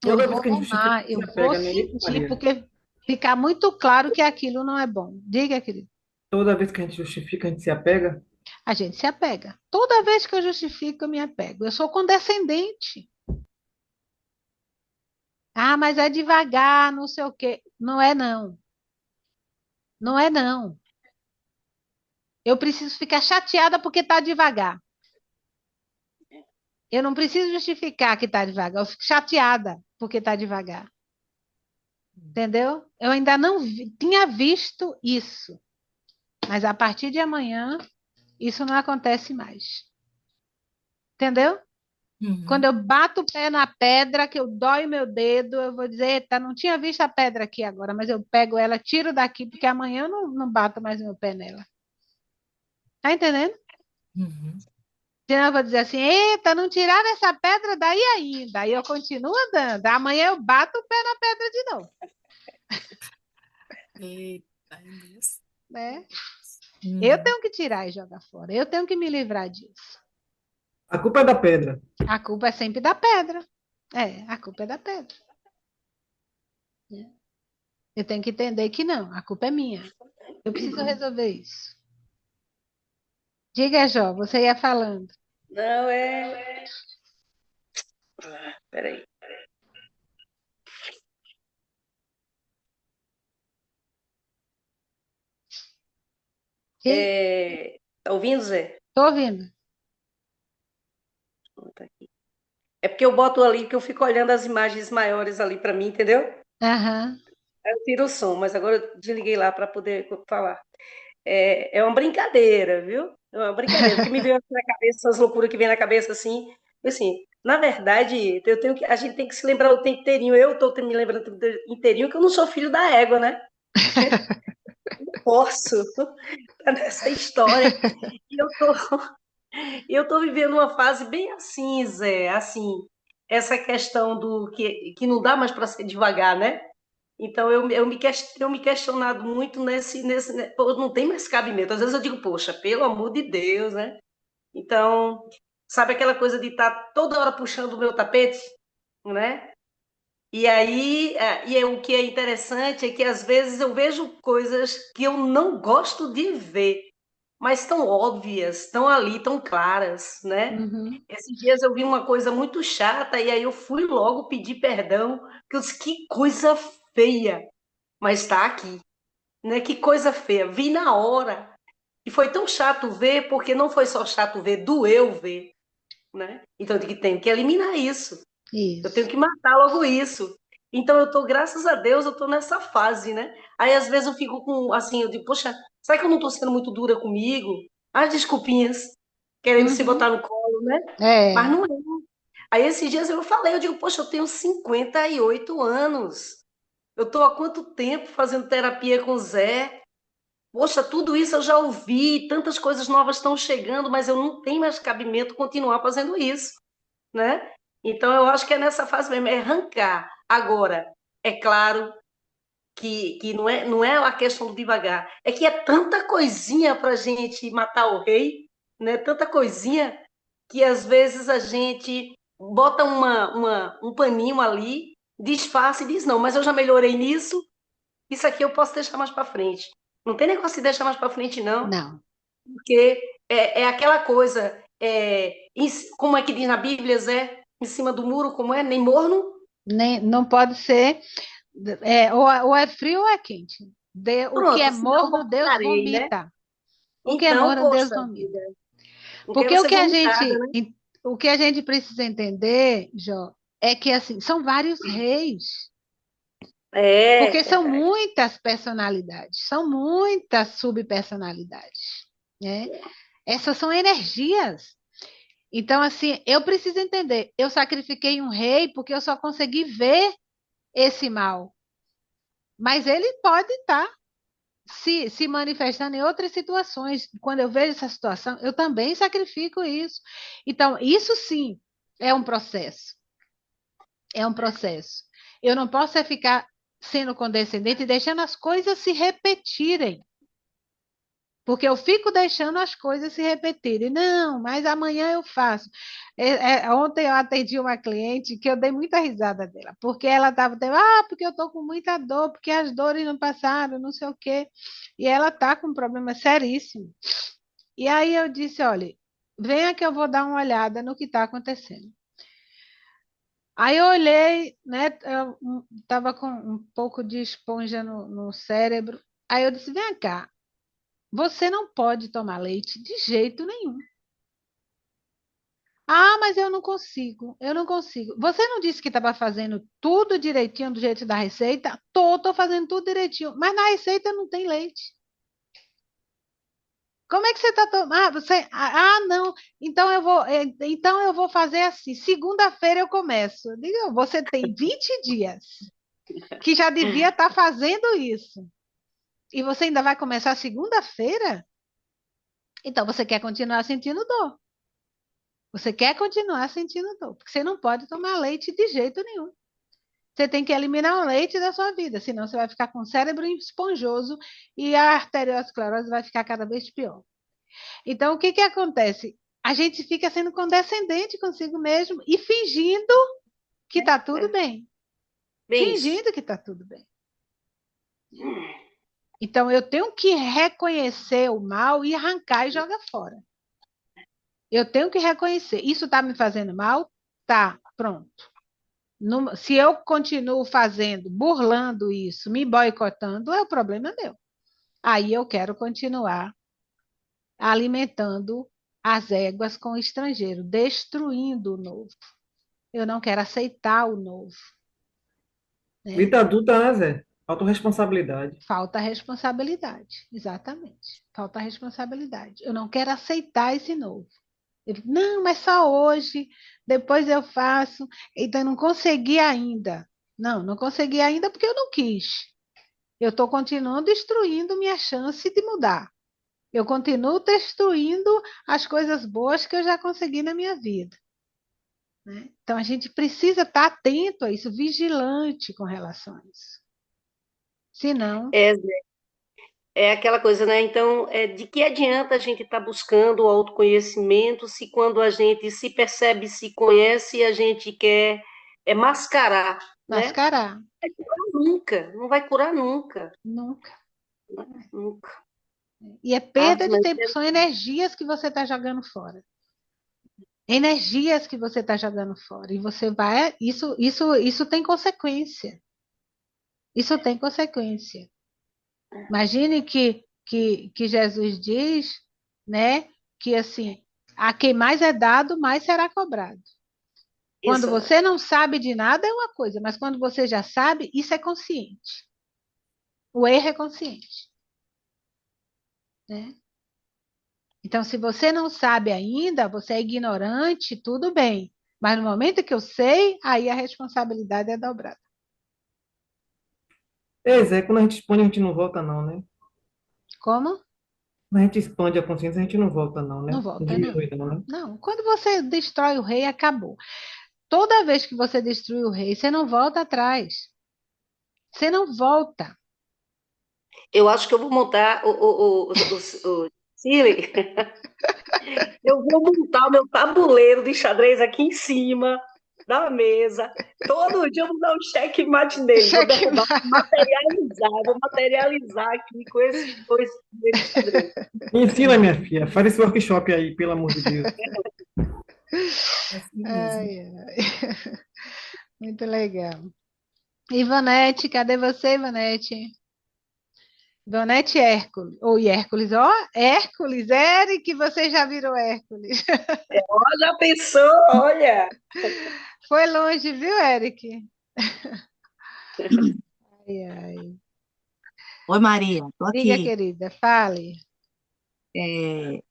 Eu Toda vez vou que a gente justifica, domar, a gente eu se vou apega, não é isso, sentir, Maria? porque fica muito claro que aquilo não é bom. Diga, querido. Toda vez que a gente justifica, a gente se apega. A gente se apega. Toda vez que eu justifico, eu me apego. Eu sou condescendente. Ah, mas é devagar, não sei o quê. Não é, não. Não é, não. Eu preciso ficar chateada porque está devagar. Eu não preciso justificar que está devagar. Eu fico chateada porque está devagar. Entendeu? Eu ainda não tinha visto isso. Mas a partir de amanhã, isso não acontece mais. Entendeu? Quando Uhum. eu bato o pé na pedra, que eu dói meu dedo, eu vou dizer, eita, não tinha visto a pedra aqui agora, mas eu pego ela, tiro daqui, porque amanhã eu não bato mais meu pé nela. Tá entendendo? Uhum. Senão eu vou dizer assim, eita, não tiraram essa pedra daí ainda. Aí eu continuo andando. Amanhã eu bato o pé na pedra de novo, Eita, é mesmo. né? Eu Uhum. tenho que tirar e jogar fora. Eu tenho que me livrar disso. A culpa é da pedra. A culpa é sempre da pedra. É, a culpa é da pedra. Né? Eu tenho que entender que não, a culpa é minha. Eu preciso resolver isso. Diga, Jó, você ia falando. Não, peraí. Tá ouvindo, Zé? Estou ouvindo. Tá aqui. É porque eu boto ali, que eu fico olhando as imagens maiores ali para mim, entendeu? Aham. Aí eu tiro o som, mas agora eu desliguei lá para poder falar. É uma brincadeira, viu? É uma brincadeira, porque me veio assim na cabeça, essas loucuras que vem na cabeça assim. Assim, na verdade, a gente tem que se lembrar o tempo inteirinho. Eu estou me lembrando o tempo inteirinho que eu não sou filho da égua, né? Posso estar nessa história. E eu tô vivendo uma fase bem assim, Zé, assim, essa questão do que não dá mais para ser devagar, né? Então tenho me questionado muito pô, não tem mais cabimento. Às vezes eu digo, poxa, pelo amor de Deus, né? Então, sabe aquela coisa de estar toda hora puxando o meu tapete, né? E aí, o que é interessante é que às vezes eu vejo coisas que eu não gosto de ver, mas tão óbvias, tão ali, tão claras, né? Uhum. Esses dias eu vi uma coisa muito chata e aí eu fui logo pedir perdão, que eu disse, que coisa feia, mas está aqui, né? Que coisa feia, vi na hora. E foi tão chato ver, porque não foi só chato ver, doeu ver, né? Então eu tenho que eliminar isso. Eu tenho Isso. que matar logo isso. Então eu tô, graças a Deus, eu tô nessa fase, né? Aí às vezes eu fico com, assim, eu digo, poxa, será que eu não tô sendo muito dura comigo? As desculpinhas, querendo se Uhum. botar no colo, né? Mas É. não é. Aí esses dias eu falei, eu digo, poxa, eu tenho 58 anos. Eu tô há quanto tempo fazendo terapia com o Zé? Poxa, tudo isso eu já ouvi, tantas coisas novas estão chegando, mas eu não tenho mais cabimento continuar fazendo isso, né? Então, eu acho que é nessa fase mesmo, é arrancar. Agora, é claro que não é a questão do devagar, é que é tanta coisinha para a gente matar o rei, né? Tanta coisinha que às vezes a gente bota um paninho ali, disfarça e diz, não, mas eu já melhorei nisso, isso aqui eu posso deixar mais para frente. Não tem negócio de deixar mais para frente, não, Não. porque é aquela coisa, como é que diz na Bíblia, Zé? Em cima do muro, como é? Nem morno? Nem, não pode ser. Ou é frio ou é quente. O que é Pronto, senão eu morno, Deus vomitarei, né? vomita. O que é Então, morno, Deus poxa vomita. vida, não quero Porque ser vomitada, né? o que a gente precisa entender, Jó, é que assim, são vários reis. Porque É, são verdade. muitas personalidades, são muitas subpersonalidades, né? Essas são energias. Então, assim, eu preciso entender. Eu sacrifiquei um rei porque eu só consegui ver esse mal. Mas ele pode estar se manifestando em outras situações. Quando eu vejo essa situação, eu também sacrifico isso. Então, isso sim é um processo. É um processo. Eu não posso é ficar sendo condescendente e deixando as coisas se repetirem. Porque eu fico deixando as coisas se repetirem. Não, mas amanhã eu faço. Ontem eu atendi uma cliente que eu dei muita risada dela, porque ela estava dizendo, porque eu estou com muita dor, porque as dores não passaram, não sei o quê. E ela está com um problema seríssimo. E aí eu disse, olha, venha que eu vou dar uma olhada no que está acontecendo. Aí eu olhei, né? Eu estava com um pouco de esponja no cérebro. Aí eu disse, vem cá, você não pode tomar leite de jeito nenhum. Mas eu não consigo, eu não consigo. Você não disse que estava fazendo tudo direitinho do jeito da receita? Tô fazendo tudo direitinho, mas na receita não tem leite. Como é que você está tomando? Não. Então eu vou fazer assim. Segunda-feira eu começo. Eu digo, você tem 20 dias que já devia estar fazendo isso. E você ainda vai começar segunda-feira? Então você quer continuar sentindo dor. Você quer continuar sentindo dor, porque você não pode tomar leite de jeito nenhum. Você tem que eliminar o leite da sua vida, senão você vai ficar com o cérebro esponjoso e a arteriosclerose vai ficar cada vez pior. Então, o que que acontece? A gente fica sendo condescendente consigo mesmo e fingindo que está tudo bem. Bem isso. Fingindo que está tudo bem. Então, eu tenho que reconhecer o mal e arrancar e jogar fora. Eu tenho que reconhecer. Isso está me fazendo mal? Tá, pronto. Se eu continuo fazendo, burlando isso, me boicotando, o problema é meu. Aí eu quero continuar alimentando as éguas com o estrangeiro, destruindo o novo. Eu não quero aceitar o novo. Né? Vida adulta, né, Zé? Autorresponsabilidade. Falta responsabilidade, exatamente. Falta responsabilidade. Eu não quero aceitar esse novo. Não, mas só hoje, depois eu faço. Então, eu não consegui ainda. Não consegui ainda porque eu não quis. Eu estou continuando destruindo minha chance de mudar. Eu continuo destruindo as coisas boas que eu já consegui na minha vida. Né? Então, a gente precisa estar atento a isso, vigilante com relação a isso. Senão, É, é aquela coisa, né? Então, de que adianta a gente estar buscando o autoconhecimento se quando a gente se percebe, se conhece, a gente quer mascarar, né? mascarar. Nunca, não vai curar nunca, Nunca. nunca. E é Ah, perda de mas tempo, são energias que você está jogando fora. Energias que você está jogando fora. E você vai. Isso tem consequência. Isso tem consequência. Imagine que Jesus diz, né, que assim, a quem mais é dado, mais será cobrado. Quando isso, você não sabe de nada é uma coisa, mas quando você já sabe, isso é consciente. O erro é consciente. Né? Então, se você não sabe ainda, você é ignorante, tudo bem. Mas no momento que eu sei, aí a responsabilidade é dobrada. É, Zé, quando a gente expõe, a gente não volta, não, né? Como? Quando a gente expande a consciência, a gente não volta, não, Não né? Não volta, não. diminui, não, né? Não. Quando você destrói o rei, acabou. Toda vez que você destrui o rei, você não volta atrás. Você não volta. eu acho que eu vou montar o Siri, eu vou montar o meu tabuleiro de xadrez aqui em cima da mesa. Todo dia eu vou dar um checkmate nele, vou Cheque derrubar, vou materializar aqui com esses dois de xadrez. Ensina, minha filha. Faz esse workshop aí, pelo amor de Deus. É assim mesmo. ai, ai. Muito legal. Ivanete, cadê você, Ivanete? Ivanete Hércules. Ou Hércules, ó, Hércules, Eric, você já virou Hércules. Já pensou? Olha, Foi longe, viu, Eric? Ai, ai. Oi, Maria, tô Diga, aqui. querida, fale. É,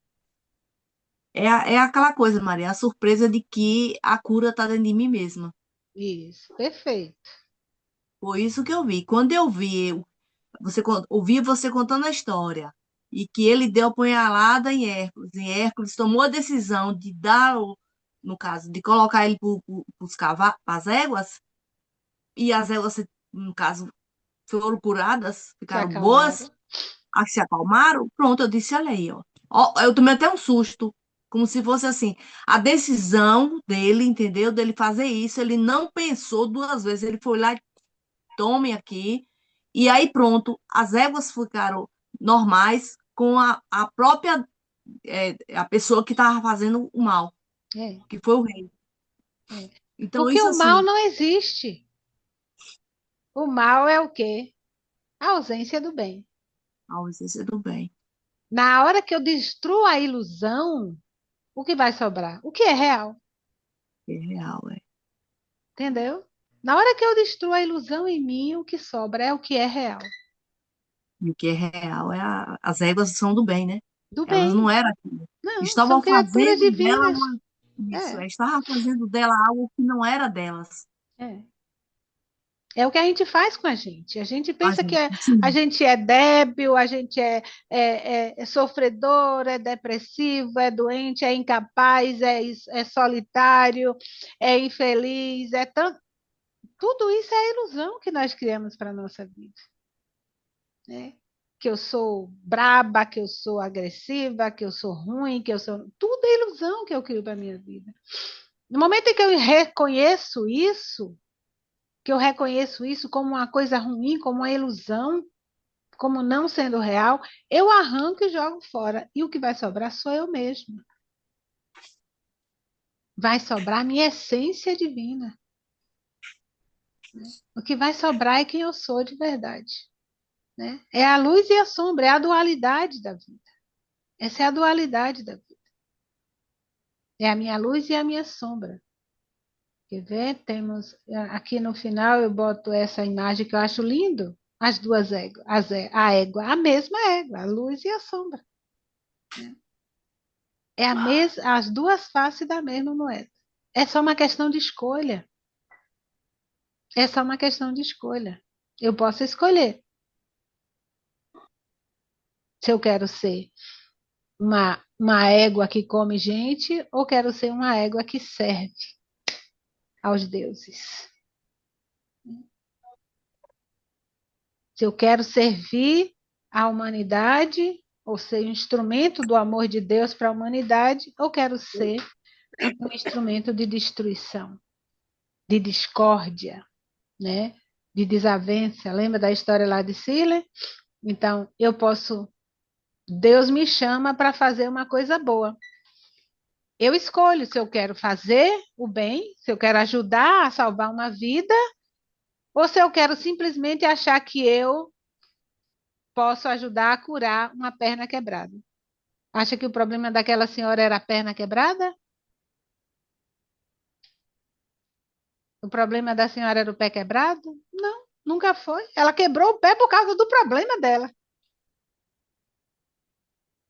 é aquela coisa, Maria, a surpresa de que a cura tá dentro de mim mesma. Isso, perfeito. Foi isso que eu vi. Quando eu vi, ouvi você contando a história e que ele deu a punhalada em Hércules, e Hércules tomou a decisão de dar, no caso, de colocar ele para as éguas, e as éguas, no caso, foram curadas, Se ficaram boas, acalmaram. as que se acalmaram, pronto, eu disse, olha aí, ó. Ó, eu tomei até um susto, como se fosse assim, a decisão dele, entendeu? Dele fazer isso, ele não pensou duas vezes, ele foi lá e tome aqui, e aí pronto, as éguas ficaram normais com a própria, a pessoa que estava fazendo o mal, É, que foi o rei. é. Então, Porque isso o mal assim, não existe. O mal é o quê? A ausência do bem. a ausência do bem, Na hora que eu destruo a ilusão, o que vai sobrar? O que é real, é real, é. entendeu? Na hora que eu destruo a ilusão em mim, o que sobra é o que é real. E o que é real as éguas são do bem, né? do Elas bem. não eram aquilo. Não, são Estavam criaturas fazendo dela divinas. uma. Isso, É, estavam fazendo dela algo que não era delas. é. É o que a gente faz com a gente. A gente A pensa que gente, a sim, gente é débil, a gente é sofredor, é depressivo, é doente, é incapaz, é solitário, é infeliz, tudo isso é ilusão que nós criamos para a nossa vida, né? Que eu sou braba, que eu sou agressiva, que eu sou ruim, que eu sou. Tudo é ilusão que eu crio para a minha vida. No momento em que eu reconheço isso, como uma coisa ruim, como uma ilusão, como não sendo real, eu arranco e jogo fora. E o que vai sobrar sou eu mesma. Vai sobrar minha essência divina. O que vai sobrar é quem eu sou de verdade. Né? É a luz e a sombra, é a dualidade da vida. Essa é a dualidade da vida. É a minha luz e a minha sombra. Quer ver? Temos aqui no final eu boto essa imagem que eu acho lindo. As duas éguas, a égua, a mesma égua, a luz e a sombra. É as duas faces da mesma moeda. É só uma questão de escolha. É só uma questão de escolha. Eu posso escolher se eu quero ser uma égua que come gente ou quero ser uma égua que serve aos deuses. Se eu quero servir à humanidade ou ser um instrumento do amor de Deus para a humanidade, ou quero ser um instrumento de destruição, de discórdia, né? De desavença. Lembra da história lá de Sila? Então, Deus me chama para fazer uma coisa boa. Eu escolho se eu quero fazer o bem, se eu quero ajudar a salvar uma vida, ou se eu quero simplesmente achar que eu posso ajudar a curar uma perna quebrada. Acha que o problema daquela senhora era a perna quebrada? O problema da senhora era o pé quebrado? Não, nunca foi. Ela quebrou o pé por causa do problema dela,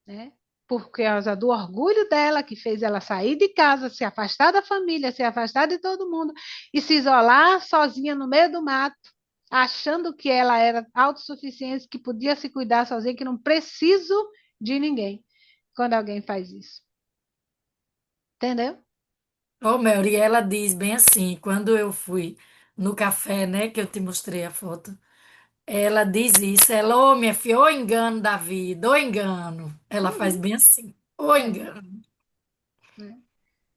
né? Por causa do orgulho dela, que fez ela sair de casa, se afastar da família, se afastar de todo mundo e se isolar sozinha no meio do mato, achando que ela era autossuficiente, que podia se cuidar sozinha, que não preciso de ninguém quando alguém faz isso. Entendeu? Ô, Mel, e ela diz bem assim, quando eu fui no café, né, que eu te mostrei a foto, ela diz isso, ela, ô, minha filha, ô engano da vida, ô engano. Ela faz Uhum, bem assim, ô é, engano. né?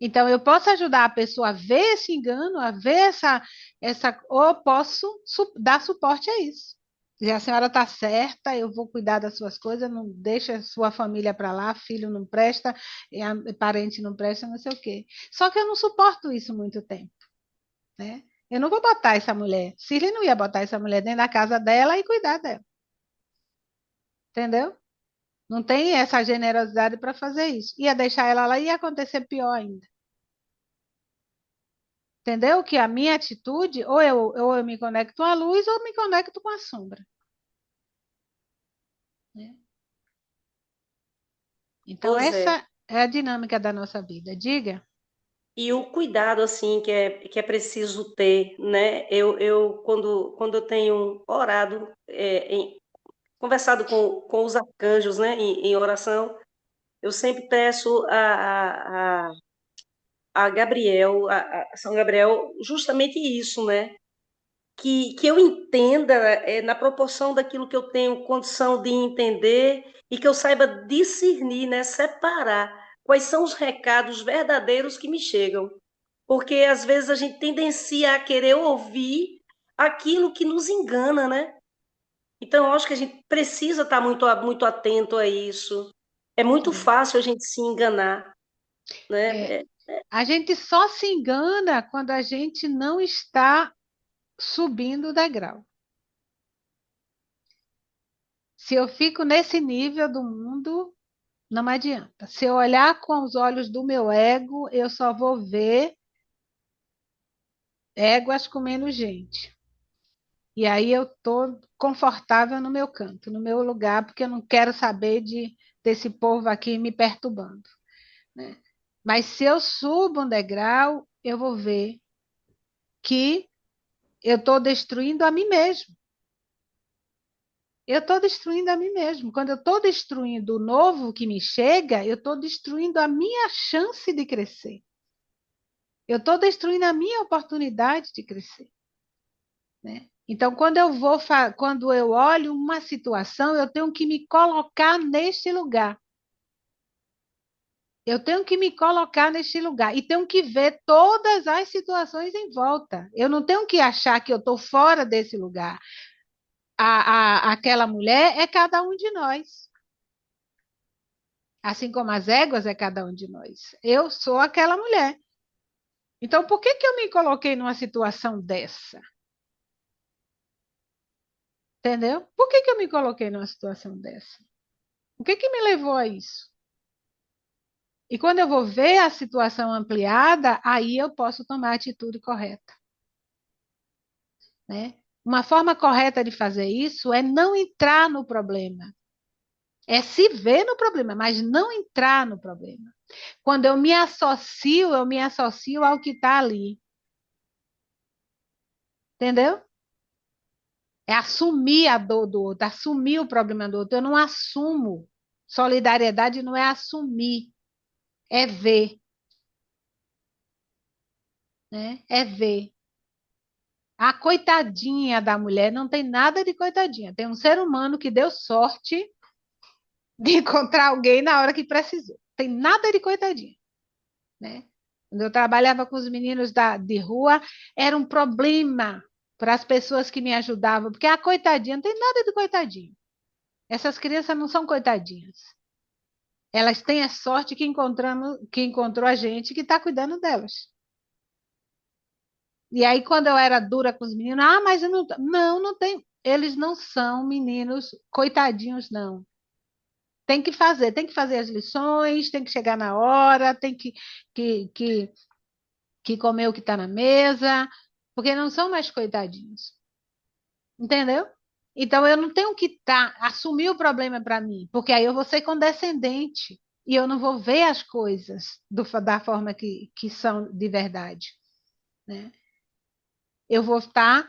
Então, eu posso ajudar a pessoa a ver esse engano, a ver ou posso dar suporte a isso. Se a senhora está certa, eu vou cuidar das suas coisas, não deixa sua família para lá, filho não presta, parente não presta, não sei o quê. Só que eu não suporto isso muito tempo, né? Eu não vou botar essa mulher, Cirne não ia botar essa mulher dentro da casa dela e cuidar dela, entendeu? Não tem essa generosidade para fazer isso. Ia deixar ela lá e ia acontecer pior ainda. Entendeu? Que a minha atitude, ou eu me conecto à luz, ou me conecto com a sombra. Né? Então, Pois é. essa é a dinâmica da nossa vida. Diga. E o cuidado, assim, que é preciso ter, né? Eu quando eu tenho orado, conversado com os arcanjos, né, em oração, eu sempre peço a Gabriel, a São Gabriel, justamente isso, né? Que eu entenda na proporção daquilo que eu tenho condição de entender e que eu saiba discernir, né, separar quais são os recados verdadeiros que me chegam. Porque às vezes a gente tendencia a querer ouvir aquilo que nos engana, né? Então, eu acho que a gente precisa estar muito atento a isso. É muito É, fácil a gente se enganar, né? é, a gente só se engana quando a gente não está subindo o degrau. Se eu fico nesse nível do mundo, não adianta. Se eu olhar com os olhos do meu ego, eu só vou ver éguas comendo gente. E aí eu estou confortável no meu canto, no meu lugar, porque eu não quero saber de desse povo aqui me perturbando, né? Mas se eu subo um degrau, eu vou ver que eu estou destruindo a mim mesmo. Eu estou destruindo a mim mesmo. Quando eu estou destruindo o novo que me chega, eu estou destruindo a minha chance de crescer. Eu estou destruindo a minha oportunidade de crescer, né? Então, quando eu olho uma situação, eu tenho que me colocar neste lugar. Eu tenho que me colocar neste lugar e tenho que ver todas as situações em volta. Eu não tenho que achar que eu estou fora desse lugar. Aquela mulher é cada um de nós. Assim como as éguas é cada um de nós. Eu sou aquela mulher. Então, por que que eu me coloquei numa situação dessa? Entendeu? Por que que eu me coloquei numa situação dessa? O que que me levou a isso? E quando eu vou ver a situação ampliada, aí eu posso tomar a atitude correta, né? Uma forma correta de fazer isso é não entrar no problema. É se ver no problema, mas não entrar no problema. Quando eu me associo ao que está ali. Entendeu? É assumir a dor do outro, assumir o problema do outro. Eu não assumo. Solidariedade não é assumir, é ver, né? É ver. A coitadinha da mulher não tem nada de coitadinha. Tem um ser humano que deu sorte de encontrar alguém na hora que precisou. Tem nada de coitadinha, né? Quando eu trabalhava com os meninos de rua, era um problema para as pessoas que me ajudavam, porque a coitadinha não tem nada de coitadinho. Essas crianças não são coitadinhas. Elas têm a sorte que encontrou a gente que está cuidando delas. E aí, quando eu era dura com os meninos, mas eu não. Não, não tem. Eles não são meninos coitadinhos, não. Tem que fazer as lições, tem que chegar na hora, tem que, que, que comer o que está na mesa, porque não são mais coitadinhos. Entendeu? Então, eu não tenho que assumir o problema para mim, porque aí eu vou ser condescendente e eu não vou ver as coisas da forma que são de verdade, né? Eu vou estar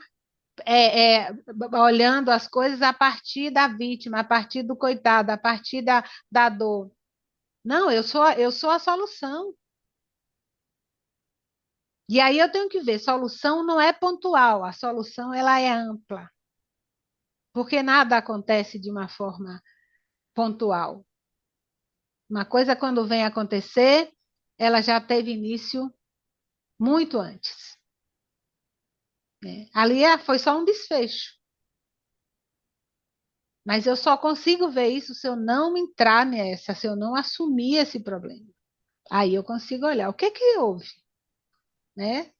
olhando as coisas a partir da vítima, a partir do coitado, a partir da dor. Não, eu sou a solução. E aí eu tenho que ver, solução não é pontual, a solução ela é ampla, porque nada acontece de uma forma pontual. Uma coisa, quando vem acontecer, ela já teve início muito antes, né? Ali foi só um desfecho. Mas eu só consigo ver isso se eu não entrar nessa, se eu não assumir esse problema. Aí eu consigo olhar o que que houve, né?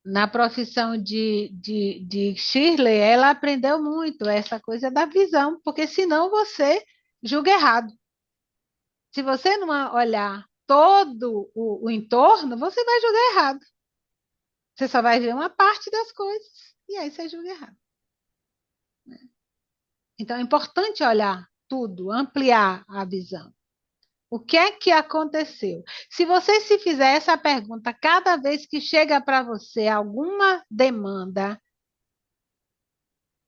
Na profissão de Shirley, ela aprendeu muito essa coisa da visão, porque senão você julga errado. Se você não olhar todo o entorno, você vai julgar errado. Você só vai ver uma parte das coisas e aí você julga errado. Então é importante olhar tudo, ampliar a visão. O que é que aconteceu? Se você se fizer essa pergunta cada vez que chega para você alguma demanda,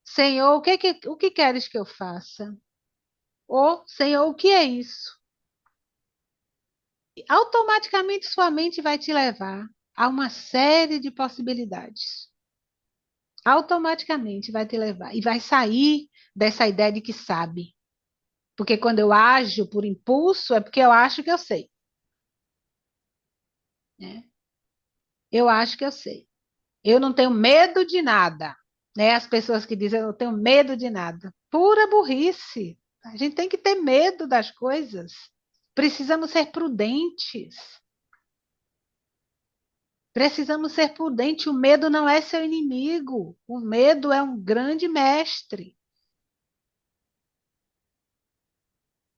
Senhor, o que queres que eu faça? Ou, Senhor, o que é isso? Automaticamente sua mente vai te levar a uma série de possibilidades. Automaticamente vai te levar e vai sair dessa ideia de que sabe. Porque quando eu ajo por impulso, é porque eu acho que eu sei, né? Eu acho que eu sei. Eu não tenho medo de nada, né? As pessoas que dizem eu não tenho medo de nada. Pura burrice. A gente tem que ter medo das coisas. Precisamos ser prudentes. Precisamos ser prudentes. O medo não é seu inimigo. O medo é um grande mestre,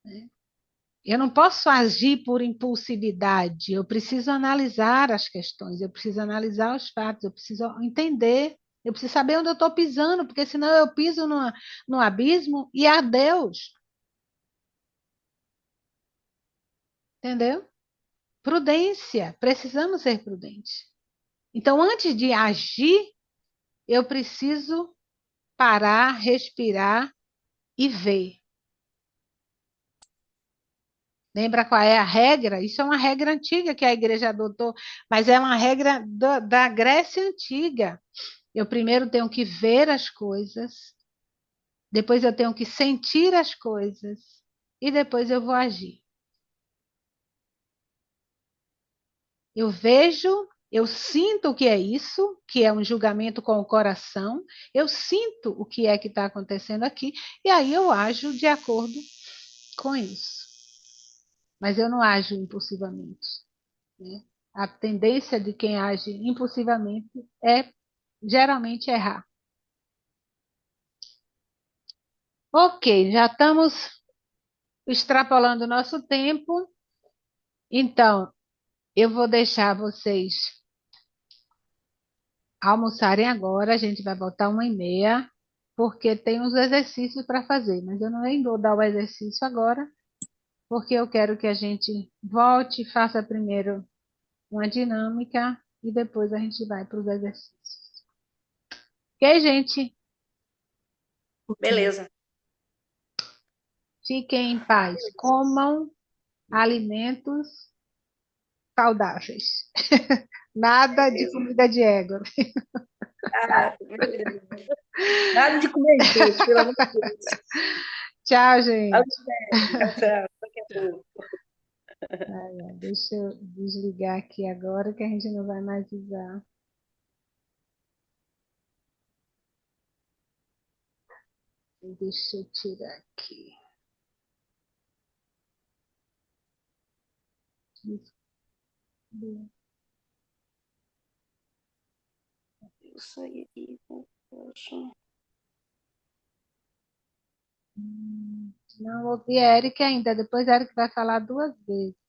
né? Eu não posso agir por impulsividade. Eu preciso analisar as questões, eu preciso analisar os fatos, eu preciso entender Eu preciso saber onde eu estou pisando, porque senão eu piso no abismo e adeus, entendeu? Prudência, precisamos ser prudentes. Então, antes de agir, eu preciso parar, respirar e ver. Lembra qual é a regra? Isso é uma regra antiga que a igreja adotou, mas é uma regra da Grécia Antiga. Eu primeiro tenho que ver as coisas, depois eu tenho que sentir as coisas e depois eu vou agir. Eu vejo, eu sinto o que é isso, que é um julgamento com o coração, eu sinto o que é que está acontecendo aqui, e aí eu ajo de acordo com isso. Mas eu não ajo impulsivamente, né? A tendência de quem age impulsivamente é geralmente errar. Ok, já estamos extrapolando o nosso tempo, então eu vou deixar vocês almoçarem agora, a gente vai voltar 1h30, porque tem uns exercícios para fazer, mas eu não nem vou dar o exercício agora, porque eu quero que a gente volte e faça primeiro uma dinâmica e depois a gente vai para os exercícios. Ok, gente? Beleza. Fiquem em paz. Comam alimentos saudáveis. Nada de comida de égua. Ah, beleza. Nada de comer gente, pelo amor de Deus. Tchau, gente. Tchau, tchau. Daqui a pouco. Deixa eu desligar aqui agora que a gente não vai mais usar. Deixa eu tirar aqui. Eu saí aqui. Poxa. Não ouvi a Erika ainda. Depois a Erika vai falar 2 vezes.